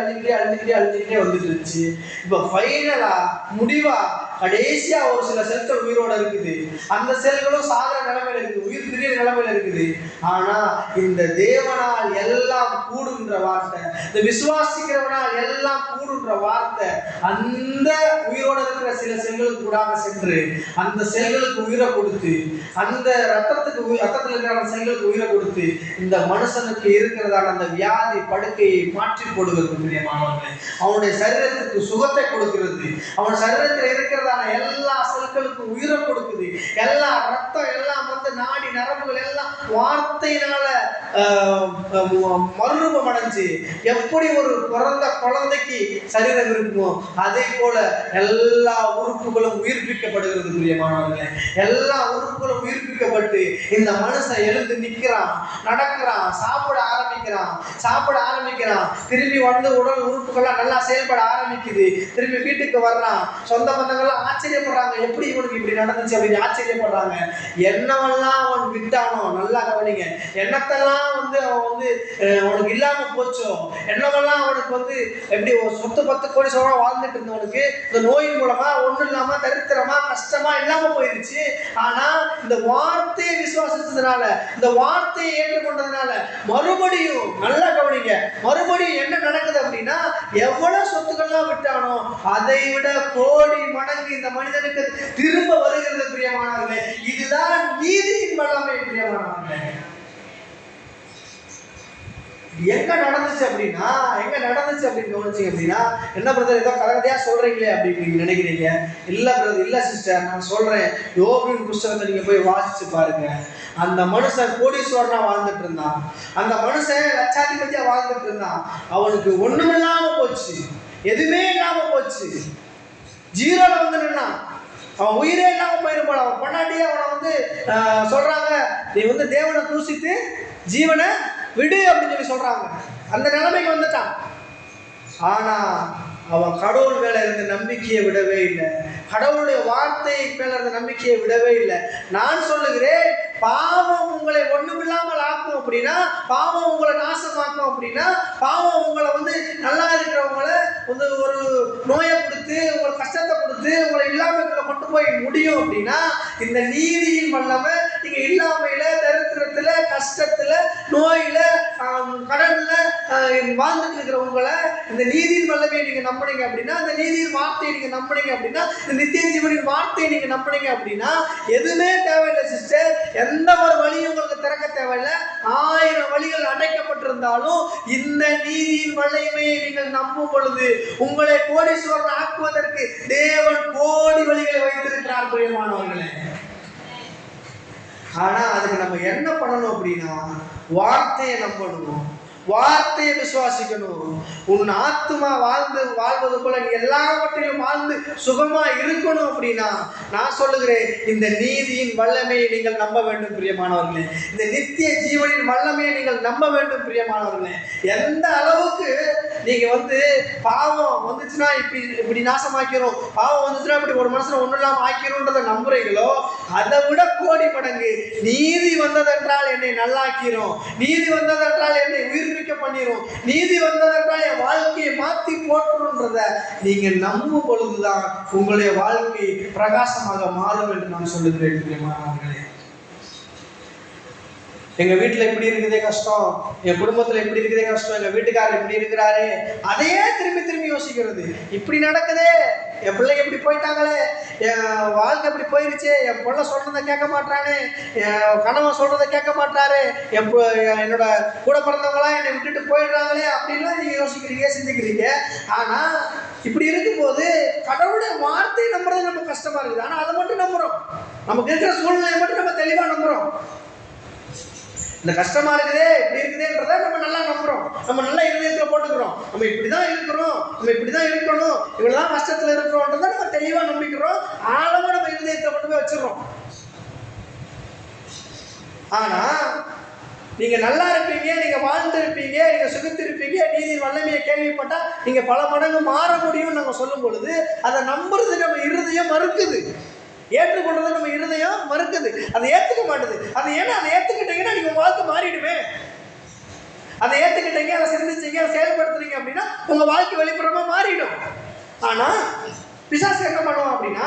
வந்துட்டு இருந்துச்சு. இப்போ ஃபைனலா முடிவா கடைசியா ஒரு சில செல்கள் உயிரோட இருக்குது. அந்த செல்களும் சாகர நிலைமையில இருக்குது, உயிர் பிரிய நிலைமையில இருக்குது. ஆனா இந்த தேவனால் எல்லாம் கூடுன்ற வார்த்தை, இந்த விசுவாசிக்கிறவனால் எல்லாம் கூடுன்ற வார்த்தை அந்த உயிரோட இருக்கிற சில செல்களுக்கு கூடாக சென்று அந்த செல்களுக்கு உயிரை கொடுத்து, அந்த ரத்தத்தில் இருக்கிற செல்களுக்கு உயிரை கொடுத்து இந்த மனுஷனுக்கு இருக்கிறதான அந்த வியாதி படுக்கையை மாற்றி போடுகிறது பிரியமானவர்களே. அவனுடைய சரீரத்துக்கு சுகத்தை கொடுக்கிறது. அவன் சரீரத்தில் இருக்கிறதான எல்லா செல்களுக்கும் உயிரை கொடுக்குது. எல்லா ரத்தம் எல்லாம் வந்து நாடி நரம்புகள் எல்லாம் வார்த்தையினால மறுரூபம் அடைஞ்சு எப்படி ஒரு பிறந்த குழந்தைக்கு சரீரம் இருக்குமோ அதே போல எல்லா உறுப்புகளும் உயிர்ப்பிக்கப்படுகிறது பிரியமானவர்களே. எல்லா உறுப்புகளும் உயிர்ப்பிக்கப்பட்டு இந்த மனுஷன் எழுந்து நிற்கிறான், நடக்கிறான், சாப்பிட ஆரம்பிக்கிறான். திரும்பி வந்து உடல் உறுப்புகள்லாம் நல்லா செயல்பட ஆரம்பிக்குது. திரும்பி வீட்டுக்கு வர்றான். சொந்த பந்தங்கள்லாம் ஆச்சரியப்படுறாங்க, எப்படி இவனுக்கு இப்படி நடந்துச்சு அப்படின்னு ஆச்சரியப்படுறாங்க. என்னவெல்லாம் அவன் விட்டானோ, நல்லா கவனிங்க, என்னத்தெல்லாம் வந்து அவன் வந்து அவனுக்கு இல்லாம போச்சோ, என்னவெல்லாம் அவனுக்கு வந்து எப்படி ஒரு சொத்து 10 கோடி சோழம் வாழ்ந்துட்டு இருந்தவனுக்கு இந்த நோயின் மூலமா ஒன்றும் இல்லாம தரித்திரமா கஷ்டமா இல்லாம போயிருச்சு. ஆனா இந்த வார்த்தையை விசுவாசிச்சதுனால, இந்த வார்த்தையை ஏற்றுக்கொண்டதுனால மறுபடியும் நல்லா கவனிங்க, மறுபடியும் என்ன நடக்குது அப்படின்னா, எவ்வளவு சொத்துக்கள்லாம் விட்டானோ அதை விட கோடி மடங்கு இந்த மனிதனுக்கு திரும்ப வருகிறது பிரியமானவர்களே. இதுதான் நீதியின் வல்லமை பிரியமானவர்களே. எங்க நடந்துச்சு அப்படின்னு கவனிச்சிங்க அப்படின்னா, என்ன பிரதர் ஏதோ கலகதையா சொல்றீங்களே அப்படின்னு நீங்க நினைக்கிறீங்க. இல்ல பிரதர், இல்ல சிஸ்டர், நான் சொல்றேன். யோபின் புஸ்தகத்தை நீங்க போய் வாசிச்சு பாருங்க. அந்த மனுஷன் கோடீஸ்வரனா வாழ்ந்துட்டு இருந்தான். அந்த மனுஷன் லட்சாதிபதியா வாழ்ந்துட்டு இருந்தான். அவனுக்கு ஒண்ணுமில்லாம போச்சு, எதுவுமே இல்லாம போச்சு, ஜீரோல வந்து நின்னான். அவன் உயிரே இல்லாம போயிருப்பான். அவன் பொண்டாட்டியே அவனை வந்து சொல்றாங்க, நீ வந்து தேவனை தூசித்து ஜீவனை விடு அப்படின்னு சொல்லி சொல்றாங்க. அந்த நிலைமைக்கு வந்துட்டான். ஆனா அவன் கடவுள் மேல இருந்த நம்பிக்கையை விடவே இல்லை. கடவுளுடைய வார்த்தை மேல இருந்த நம்பிக்கையை விடவே இல்லை. நான் சொல்லுகிறேன், பாவம் உங்களை ஒண்ணுமில்லாமல் ஆக்கும் அப்படின்னா, பாவம் உங்களை நாசமாக்கும் அப்படின்னா, பாவம் உங்களை வந்து நல்லா இருக்கிறவங்களை வந்து ஒரு நோயை கொடுத்து, உங்களுக்கு கஷ்டத்தை கொடுத்து, உங்களை இல்லாம கொண்டு போய் முடியும் அப்படின்னா, இந்த நீதியின் வல்லமை நீங்க இல்லாமையில, தரித்திரத்துல, கஷ்டத்துல, நோயில, கடல்ல வாழ்ந்துட்டு இருக்கிறவங்களை இந்த நீதியின் வல்லமையை நீங்க நம்பினீங்க அப்படின்னா, இந்த நீதியின் வார்த்தையை நீங்க நம்பினீங்க அப்படின்னா, இந்த நித்திய ஜீவனின் வார்த்தையை நீங்க நம்பினீங்க அப்படின்னா, எதுவுமே தேவையில்லை சிஸ்டர். எந்த ஒரு வழியும் உங்களுக்கு திறக்க தேவையில்லை. 1000 வழிகள் அடைக்கப்பட்டிருந்தாலும் இந்த நீதியின் வல்லமையை நீங்கள் நம்பும் பொழுது உங்களை கோடீஸ்வரன் ஆக்குவதற்கு தேவன் கோடி வழிகளை வைத்திருக்கிறார் பிரியமானவர்களே. ஆனா அதுக்கு நம்ம என்ன பண்ணணும் அப்படின்னா, வார்த்தையை நம்பணும், வார்த்தையை விசுவாசிக்கணும். உன் ஆத்துமா வாழ்வது போல நீ எல்லாவற்றையும் வாழ்ந்து சுகமா இருக்கணும் அப்படின்னா, நான் சொல்லுகிறேன், இந்த நீதியின் வல்லமையை நீங்கள் நம்ப வேண்டும் பிரியமானவர்களே. இந்த நித்திய ஜீவனின் வல்லமையை நீங்கள் நம்ப வேண்டும் பிரியமானவர்களே. எந்த அளவுக்கு நீங்க வந்து பாவம் வந்துச்சுன்னா இப்படி நாசமாக்கிறோம், பாவம் வந்துச்சுன்னா இப்படி ஒரு மனுஷனை ஒன்றும் இல்லாமல் ஆக்கிறோன்றதை நம்புறீங்களோ, அதை விட கோடி மடங்கு நீதி வந்ததென்றால் என்னை நல்லாக்கிறோம், நீதி வந்ததென்றால் என்னை உயிர்ப்பிக்க பண்ணிரும், நீதி வந்ததென்றால் என் வாழ்க்கையை மாற்றி போட்டுருன்றத நீங்க நம்பும் பொழுதுதான் உங்களுடைய வாழ்க்கை பிரகாசமாக மாறும் என்று நான் சொல்லுகிறேன் பிரியமானவர்களே. எங்க வீட்டுல இப்படி இருக்குதே கஷ்டம், என் குடும்பத்துல இப்படி இருக்குதே கஷ்டம், எங்க வீட்டுக்காரர் இப்படி இருக்கிறாரு, அதையே திரும்பி யோசிக்கிறது. இப்படி நடக்குதே, என் பிள்ளைங்க இப்படி போயிட்டாங்களே, என் வாழ்க்கை இப்படி போயிருச்சு, என் பொண்ணை சொல்றதை கேட்க மாட்டானே, என் கணவன் சொல்றதை கேட்க மாட்டாரு, என்னோட கூட பிறந்தவங்களாம் என்னை விட்டுட்டு போயிடுறாங்களே அப்படின்லாம் நீங்க யோசிக்கிறீங்க, சிந்திக்கிறீங்க. ஆனா இப்படி இருக்கும்போது கடவுளுடைய வார்த்தையை நம்புறது நம்ம கஷ்டமா இருக்குது. ஆனா அதை மட்டும் நம்புறோம், நமக்கு இருக்கிற சூழ்நிலையை மட்டும் நம்ம தெளிவா நம்புறோம். இந்த கஷ்டமா இருக்குதே, இப்படி இருக்குதேன்றத நம்ம நல்லா நம்புறோம், நம்ம நல்லா இதயத்துல போட்டுக்கிறோம். நம்ம இப்படிதான் இருக்கிறோம், நம்ம இப்படிதான் இருக்கணும், இவ்வளவுதான் கஷ்டத்துல இருக்கிறோம்ன்றத நம்ம தெளிவா நம்பிக்கிறோம். ஆழமா நம்ம இதயத்தை கொண்டு போய் வச்சிடறோம். ஆனா நீங்க நல்லா இருப்பீங்க, நீங்க வாழ்ந்து இருப்பீங்க, நீங்க சுகித்திருப்பீங்க, நீதியின் வல்லமையை கேள்விப்பட்டா நீங்க பல மடங்கு மாற முடியும்னு நம்ம சொல்லும் பொழுது அதை நம்புறது நம்ம இருதயம் மறுக்குது, ஏற்றுக்கொள்றது நம்ம இருதயம் மறுக்குது, அதை ஏத்துக்க மாட்டுது. அது ஏன்னா அதை ஏத்துக்கிட்டீங்கன்னா நீங்க வாழ்க்கை மாறிடுமே. அதை ஏத்துக்கிட்டீங்க, அதை சிந்திச்சீங்க, அதை செயல்படுத்துறீங்க அப்படின்னா உங்க வாழ்க்கை வெளிப்புறமா மாறிடும். ஆனா பிசாசு என்ன பண்ணுவோம் அப்படின்னா,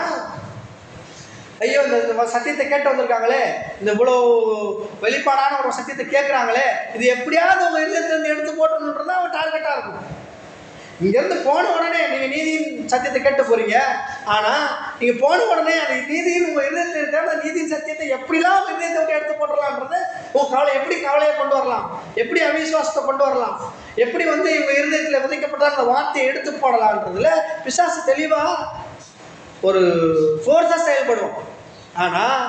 ஐயோ இந்த சத்தியத்தை கேட்டு வந்திருக்காங்களே, இந்த இவ்வளோ வெளிப்பாடான ஒரு சத்தியத்தை கேட்குறாங்களே, இது எப்படியாவது உங்க இருதயத்திலிருந்து எடுத்து போட்டணுன்றதான் அவன் டார்கெட்டாக இருக்கும். இங்கேருந்து போன உடனே நீங்கள் நீதியின் சத்தியத்தை கேட்டு போறீங்க, ஆனால் நீங்கள் போன உடனே அந்த நீதியின் உங்கள் இருதயத்தில் இருக்கிற அந்த நீதியின் சத்தியத்தை எப்படிலாம் உங்கள் இருதயத்தை விட்டு எடுத்து போட்டுடலான்றது உங்கள் கவலை, எப்படி கவலையை கொண்டு வரலாம், எப்படி அவிசுவாசத்தை கொண்டு வரலாம், எப்படி இவங்க இருதயத்தில் விதைக்கப்பட்ட அந்த வார்த்தையை எடுத்து போடலான்றதுல பிசாசு தெளிவாக ஒரு ஃபோர்ஸாக செயல்படும். ஆனால்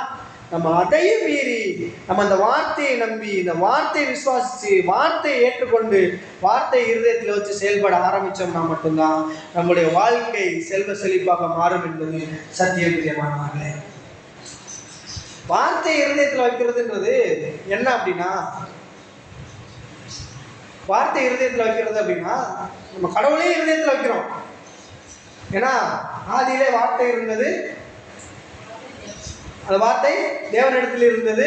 நம்ம அதையும் மீறி நம்ம அந்த வார்த்தையை நம்பி, இந்த வார்த்தையை விசுவாசித்து, வார்த்தையை ஏற்றுக்கொண்டு, வார்த்தையை இருதயத்தில் வச்சு செயல்பட ஆரம்பித்தோம்னா மட்டும்தான் நம்முடைய வாழ்க்கை செல்வ செழிப்பாக மாறும் என்பது சத்தியம். பிரியமானவர்களே, வார்த்தையை இருதயத்தில் வைக்கிறதுன்றது என்ன அப்படின்னா, வார்த்தை இருதயத்தில் வைக்கிறது அப்படின்னா நம்ம கடவுளையும் இருதயத்தில் வைக்கிறோம். ஏன்னா ஆதியிலே வார்த்தை இருந்தது, அந்த வார்த்தை தேவனிடத்தில் இருந்தது,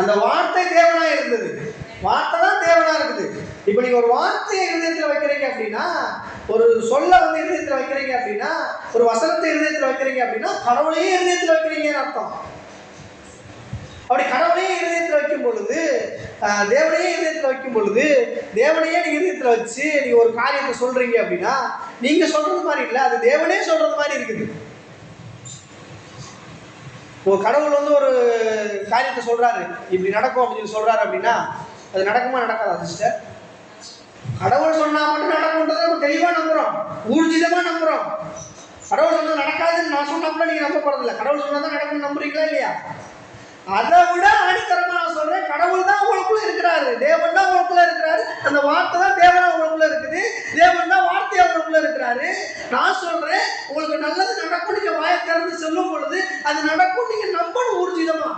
அந்த வார்த்தை தேவனா இருந்தது, வார்த்தை தான் தேவனா இருக்குது. இப்போ நீங்க ஒரு வார்த்தையை இருதயத்தில் வைக்கிறீங்க அப்படின்னா, ஒரு சொல்ல இருதயத்தில் வைக்கிறீங்க அப்படின்னா, ஒரு வசனத்தை இருதயத்தில் வைக்கிறீங்க அப்படின்னா கடவுளையே இருதயத்தில் வைக்கிறீங்கன்னு அர்த்தம். அப்படி கடவுளையே இருதயத்தில் வைக்கும் பொழுது, தேவனையே இருதயத்தில் வைக்கும் பொழுது, தேவனையே நீங்க இருதயத்தில் வச்சு நீங்க ஒரு காரியத்தை சொல்றீங்க அப்படின்னா நீங்க சொல்றது மாதிரி இல்லை, அது தேவனே சொல்றது மாதிரி இருக்குது. கடவுள் ஒரு காரியத்தை சொல்றாரு, இப்படி நடக்கும் அப்படின்னு சொல்றாரு அப்படின்னா அது நடக்குமா நடக்காதா சிஸ்டர்? கடவுள் சொன்னா மட்டும் நடக்கும்ன்றதை நம்ம தெளிவா நம்புறோம், ஊர்ஜிதமா நம்புறோம். கடவுள் சொன்னது நடக்காதுன்னு நான் சொன்னா கூட நீங்க நம்ப போறதில்லை, கடவுள் சொன்னதான் நடக்கும்னு நம்புறீங்களா இல்லையா? அதை விட ஆணித்தரமா நான் சொல்றேன், கடவுள் தான் உங்களுக்குள்ள இருக்கிறாரு, தேவன் தான் உங்களுக்குள்ள இருக்கிறாரு, அந்த வார்த்தை தான் தேவனா உங்களுக்குள்ள இருக்குது, தேவன் தான் வார்த்தையா உங்களுக்குள்ள இருக்கிறாரு. நான் சொல்றேன், உங்களுக்கு நல்லது நடக்கும் நீங்க வாயை திறந்து சொல்லும் பொழுது அது நடக்கும், நீங்க நம்பணும் ஊர்ஜிதமா.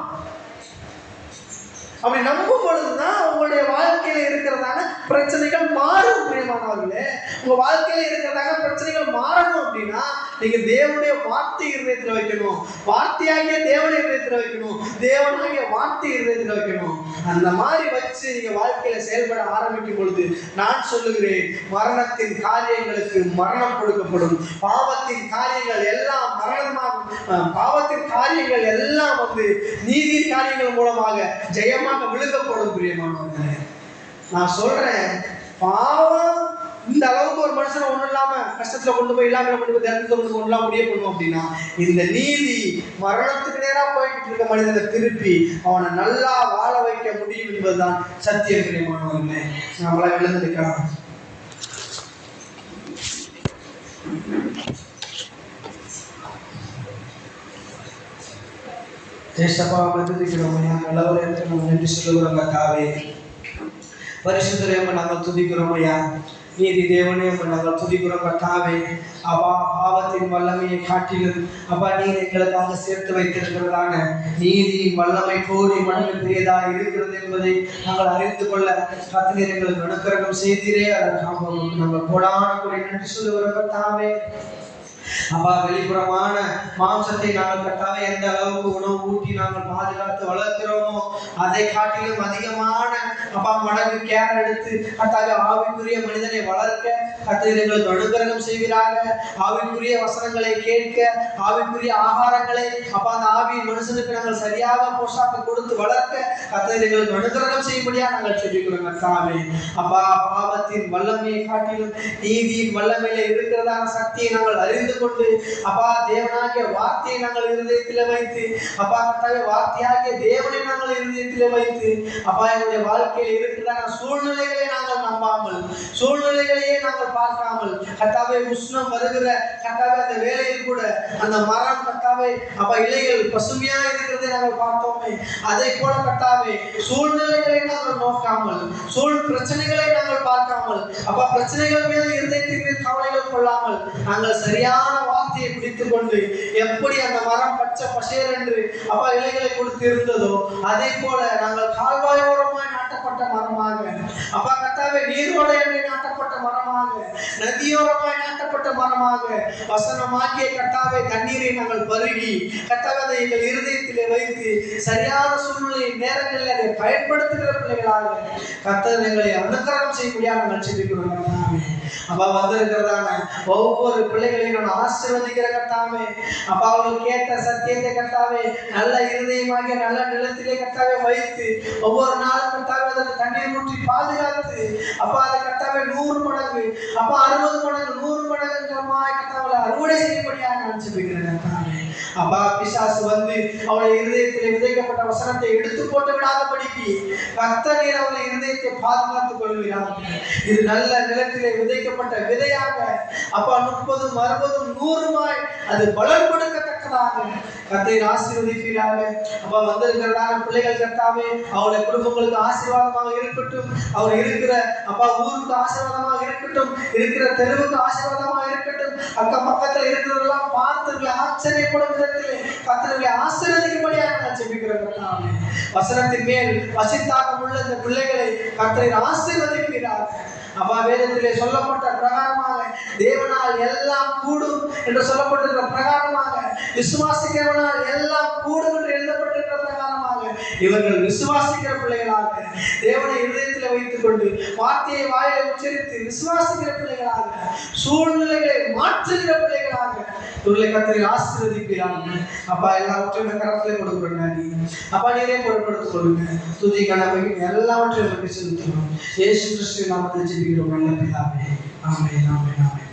அப்படி நம்பும் பொழுதுதான் உங்களுடைய வாழ்க்கையில இருக்கிறதான பிரச்சனைகள் மாறும். பிரியமானவர்களே, உங்க வாழ்க்கையில இருக்கிறதான பிரச்சனைகள் மாறணும் அப்படின்னா நீங்க தேவனுடைய வார்த்தை இருதயத்தில் வைக்கணும், வார்த்தையாகிய தேவனை இருதயத்தில் வைக்கணும், தேவனாகிய வார்த்தை இருதயத்தில் வைக்கணும். அந்த மாதிரி வச்சு நீங்க வாழ்க்கையில செயல்பட ஆரம்பிக்கும் பொழுது நான் சொல்லுகிறேன், மரணத்தின் காரியங்களுக்கு மரணம் கொடுக்கப்படும், பாவத்தின் காரியங்கள் எல்லாம் மரணமாக, பாவத்தின் காரியங்கள் எல்லாம் நீதியின் காரியங்கள் மூலமாக ஜெயமாக விழுங்கப்படும். பிரியமானவர்களே, நான் சொல்றேன், பாவம் இந்த அளவுக்கு ஒரு மனுஷனை ஒன்றும் இல்லாம கஷ்டத்துல கொண்டு போய் இல்லாம கொண்டு போய் திறந்து கொண்டு எல்லாம் முடிய பண்ணுவோம் அப்படின்னா, இந்த நீதி மரணத்துக்கு நேராக போய்கிட்டு இருக்க மனிதனை திருப்பி அவனை நல்லா வாழ வைக்க முடியும் என்பதுதான் சத்தியம். பிரியமானவர்களே, நம்மளா எழுந்திருக்கலாம். தேசப்பா துதிக்கிறோம், நல்லவரை நன்றி சொல்லுகிறோம். கர்த்தாவே, பரிசுத்தரே நாங்கள் துதிக்கிறோம் ஐயா. நீதி தேவனே நாங்கள் துதிக்கிறோம். கர்த்தாவே, அப்பா, பாவத்தின் வல்லமையை காட்டிலும் அப்பா நீர் எங்களுக்காக சேர்த்து வைத்திருக்கிறதான நீதியின் வல்லமை கோடி மடங்கு பெரியதாக இருக்கிறது என்பதை நாங்கள் அறிந்து கொள்ள கர்த்தர் எங்களுக்கு அனுக்கிரகம் செய்தீரே. அதற்காக நாங்கள் கோடான கோடி நன்றி சொல்லுகிறோம். கர்த்தாவே, அப்பா, வெளிப்புறமான மாம்சத்தை நாங்கள் கர்த்தாவே எந்த அளவுக்கு உணவு ஊட்டி நாங்கள் பாதுகாத்து வளர்க்கிறோமோ அதை காட்டிலும் அதிகமான அப்பா மடங்கு கேர் எடுத்து கர்த்தாவே ஆவிக்குரிய மனிதனை வளர்க்க கர்த்தர் எங்களுக்கு அனுக்கிரகம் செய்கிறாங்க. ஆவிக்குரிய வசனங்களை கேட்க, ஆவிக்குரிய ஆகாரங்களை அப்பா அந்த ஆவியின் மனுஷனுக்கு நாங்கள் சரியாக போஷாக்கு கொடுத்து வளர்க்க கர்த்தர் எங்களுக்கு அனுக்கிரகம் செய்யும்படியா நாங்கள் சொல்லிக்கிறோம். கர்த்தாவே, அப்பா, பாவத்தின் வல்லமையை காட்டிலும் நீதியின் வல்லமையில இருக்கிறதான சக்தியை நாங்கள் அறிந்து கொண்டு அப்பா தேவனாகிய வார்த்தையை நாங்கள் இருதயத்தில் வைத்து அப்பா கர்த்தாவே வார்த்தையாகிய தேவனை நாங்கள் இருதயத்தில் வைத்து அப்பா எங்களுடைய வாழ்க்கையில் இருக்கிறதான சூழ்நிலைகளை நாங்கள் நம்பாமல், சூழ்நிலைகளையே நாங்கள் பார்க்காமல் கர்த்தாவே உஷ்ணம் வருகிற கர்த்தாவே அந்த வேலையில் கூட அந்த மரம் கர்த்தாவே அப்பா இலைகள் பசுமையா இருக்கிறதை நாங்கள் பார்த்தோமே, அதை போல கர்த்தாவே சூழ்நிலைகளை நாங்கள் நோக்காமல், பிரச்சனைகளை நாங்கள் பார்க்காமல் அப்பா பிரச்சனைகள் மீது இருதயத்தின் மீது கவலைகள் கொள்ளாமல் நாங்கள் சரியான வார்த்தை வார்த்தையை பிடித்துக் கொண்டு எப்படி அந்த மரம் பச்சை பசேர் என்று அப்பா இலைகளை கொடுத்து இருந்ததோ அதே போல நாங்கள் கால்வாயோரமாய் நாட்டப்பட்ட மரமாக, அப்பா கர்த்தாவே நீரோடையை நாட்டப்பட்ட மரமாக, நதியோரமாய் நாட்டப்பட்ட மரமாக, வசனமாக்கிய கர்த்தாவே தண்ணீரை நாங்கள் பருகி கர்த்தாவே அதை எங்கள் இருதயத்திலே வைத்து சரியான சூழ்நிலை நேரங்களில் அதை பயன்படுத்துகிற பிள்ளைகளாக கர்த்தர் எங்களை அனுக்கிரகம் செய்யக்கூடியாக நாங்கள் செபிக்கிறோம். அப்பா வந்திருக்கிறதான ஒவ்வொரு பிள்ளைகளையும் நான் ஆசீர்வதிக்கிற கர்த்தாவே, அப்பா அவர்கள் கேட்ட சத்தியத்தை கர்த்தாவே நல்ல இருதயமாக நல்ல நிலத்திலே கர்த்தாவே வைத்து ஒவ்வொரு நாளும் கர்த்தாவே அதற்கு தண்ணீர் ஊற்றி பாதுகாத்து அப்பா அதை கர்த்தாவே 100 மடங்கு அப்பா 60 மடங்கு 100 மடங்குமாய் கர்த்தாவை அறுவடை செய்யப்படியாக நான் செபிக்கிறேன் கர்த்தாவே. அப்பா பிசாசு வந்து அவளை இருதயத்திலே விதைக்கப்பட்ட வசனத்தை எடுத்து போட்டு விடாதபடிக்கு கர்த்தர் நீர் அவளை இருதயத்தை பாதுகாத்துக் கொள்கிறார்கள். இது நல்ல நிலத்திலே விதைக்கப்பட்ட விதையாக அப்பா 30 60 100 அது பலன் கொடுக்கத்தக்கதாக கர்த்தர் ஆசீர்வதிப்பீராக. அப்பா வந்திருக்கிறதான பிள்ளைகள் கர்த்தாவே அவருடைய குடும்பங்களுக்கு ஆசீர்வாதமாக இருக்கட்டும், அவர் இருக்கிற அப்பா ஊருக்கு ஆசீர்வாதமாக இருக்கட்டும், இருக்கிற தெருவுக்கு ஆசீர்வாதமாக இருக்கட்டும், அக்கம் பக்கத்தில் இருக்கிறவர்களாம் பார்த்து ஆச்சரியப்படும் விதத்திலே கர்த்தரை ஆசீர்வதிக்கும்படியாக நான் ஜெபிக்கிறேன் கர்த்தாவே. வசனத்தின் மேல் வசித்தாக உள்ள இந்த பிள்ளைகளை கர்த்தரை ஆசீர்வதிப்பீராக. அப்பா வேதத்திலே சொல்லப்பட்ட பிரகாரமாக தேவனால் எல்லாம் கூடும் என்று சொல்லப்பட்டிருக்கிற பிரகாரமாக விசுவாசிக்கிறவனால் எல்லாம் கூடும் என்று எழுதப்பட்டிருக்கிற பிரகாரமாக இவர்கள் விசுவாசிக்கிற பிள்ளைகளாக தேவனை இருதயத்தில் வைத்துக் கொண்டு வார்த்தையை வாயிலை உச்சரித்து விசுவாசிக்கிற பிள்ளைகளாக சூழ்நிலைகளை மாற்றுகிற பிள்ளைகளாக இவர்களை கர்த்தரை ஆசீர்வதிப்பீராக. அப்பா எல்லாவற்றையும் கரத்திலே கொடுக்கிறோம். அப்பா நீரே பொருட்படுத்திக் கொள்ளுங்க. துதி கனவை எல்லாவற்றையும் செலுத்துகிறோம். இயேசு கிறிஸ்துவின் நாமத்தில் ஜெபிக்கிறோம் நல்ல பிதாவே. ஆமென் ஆமென் ஆமென்.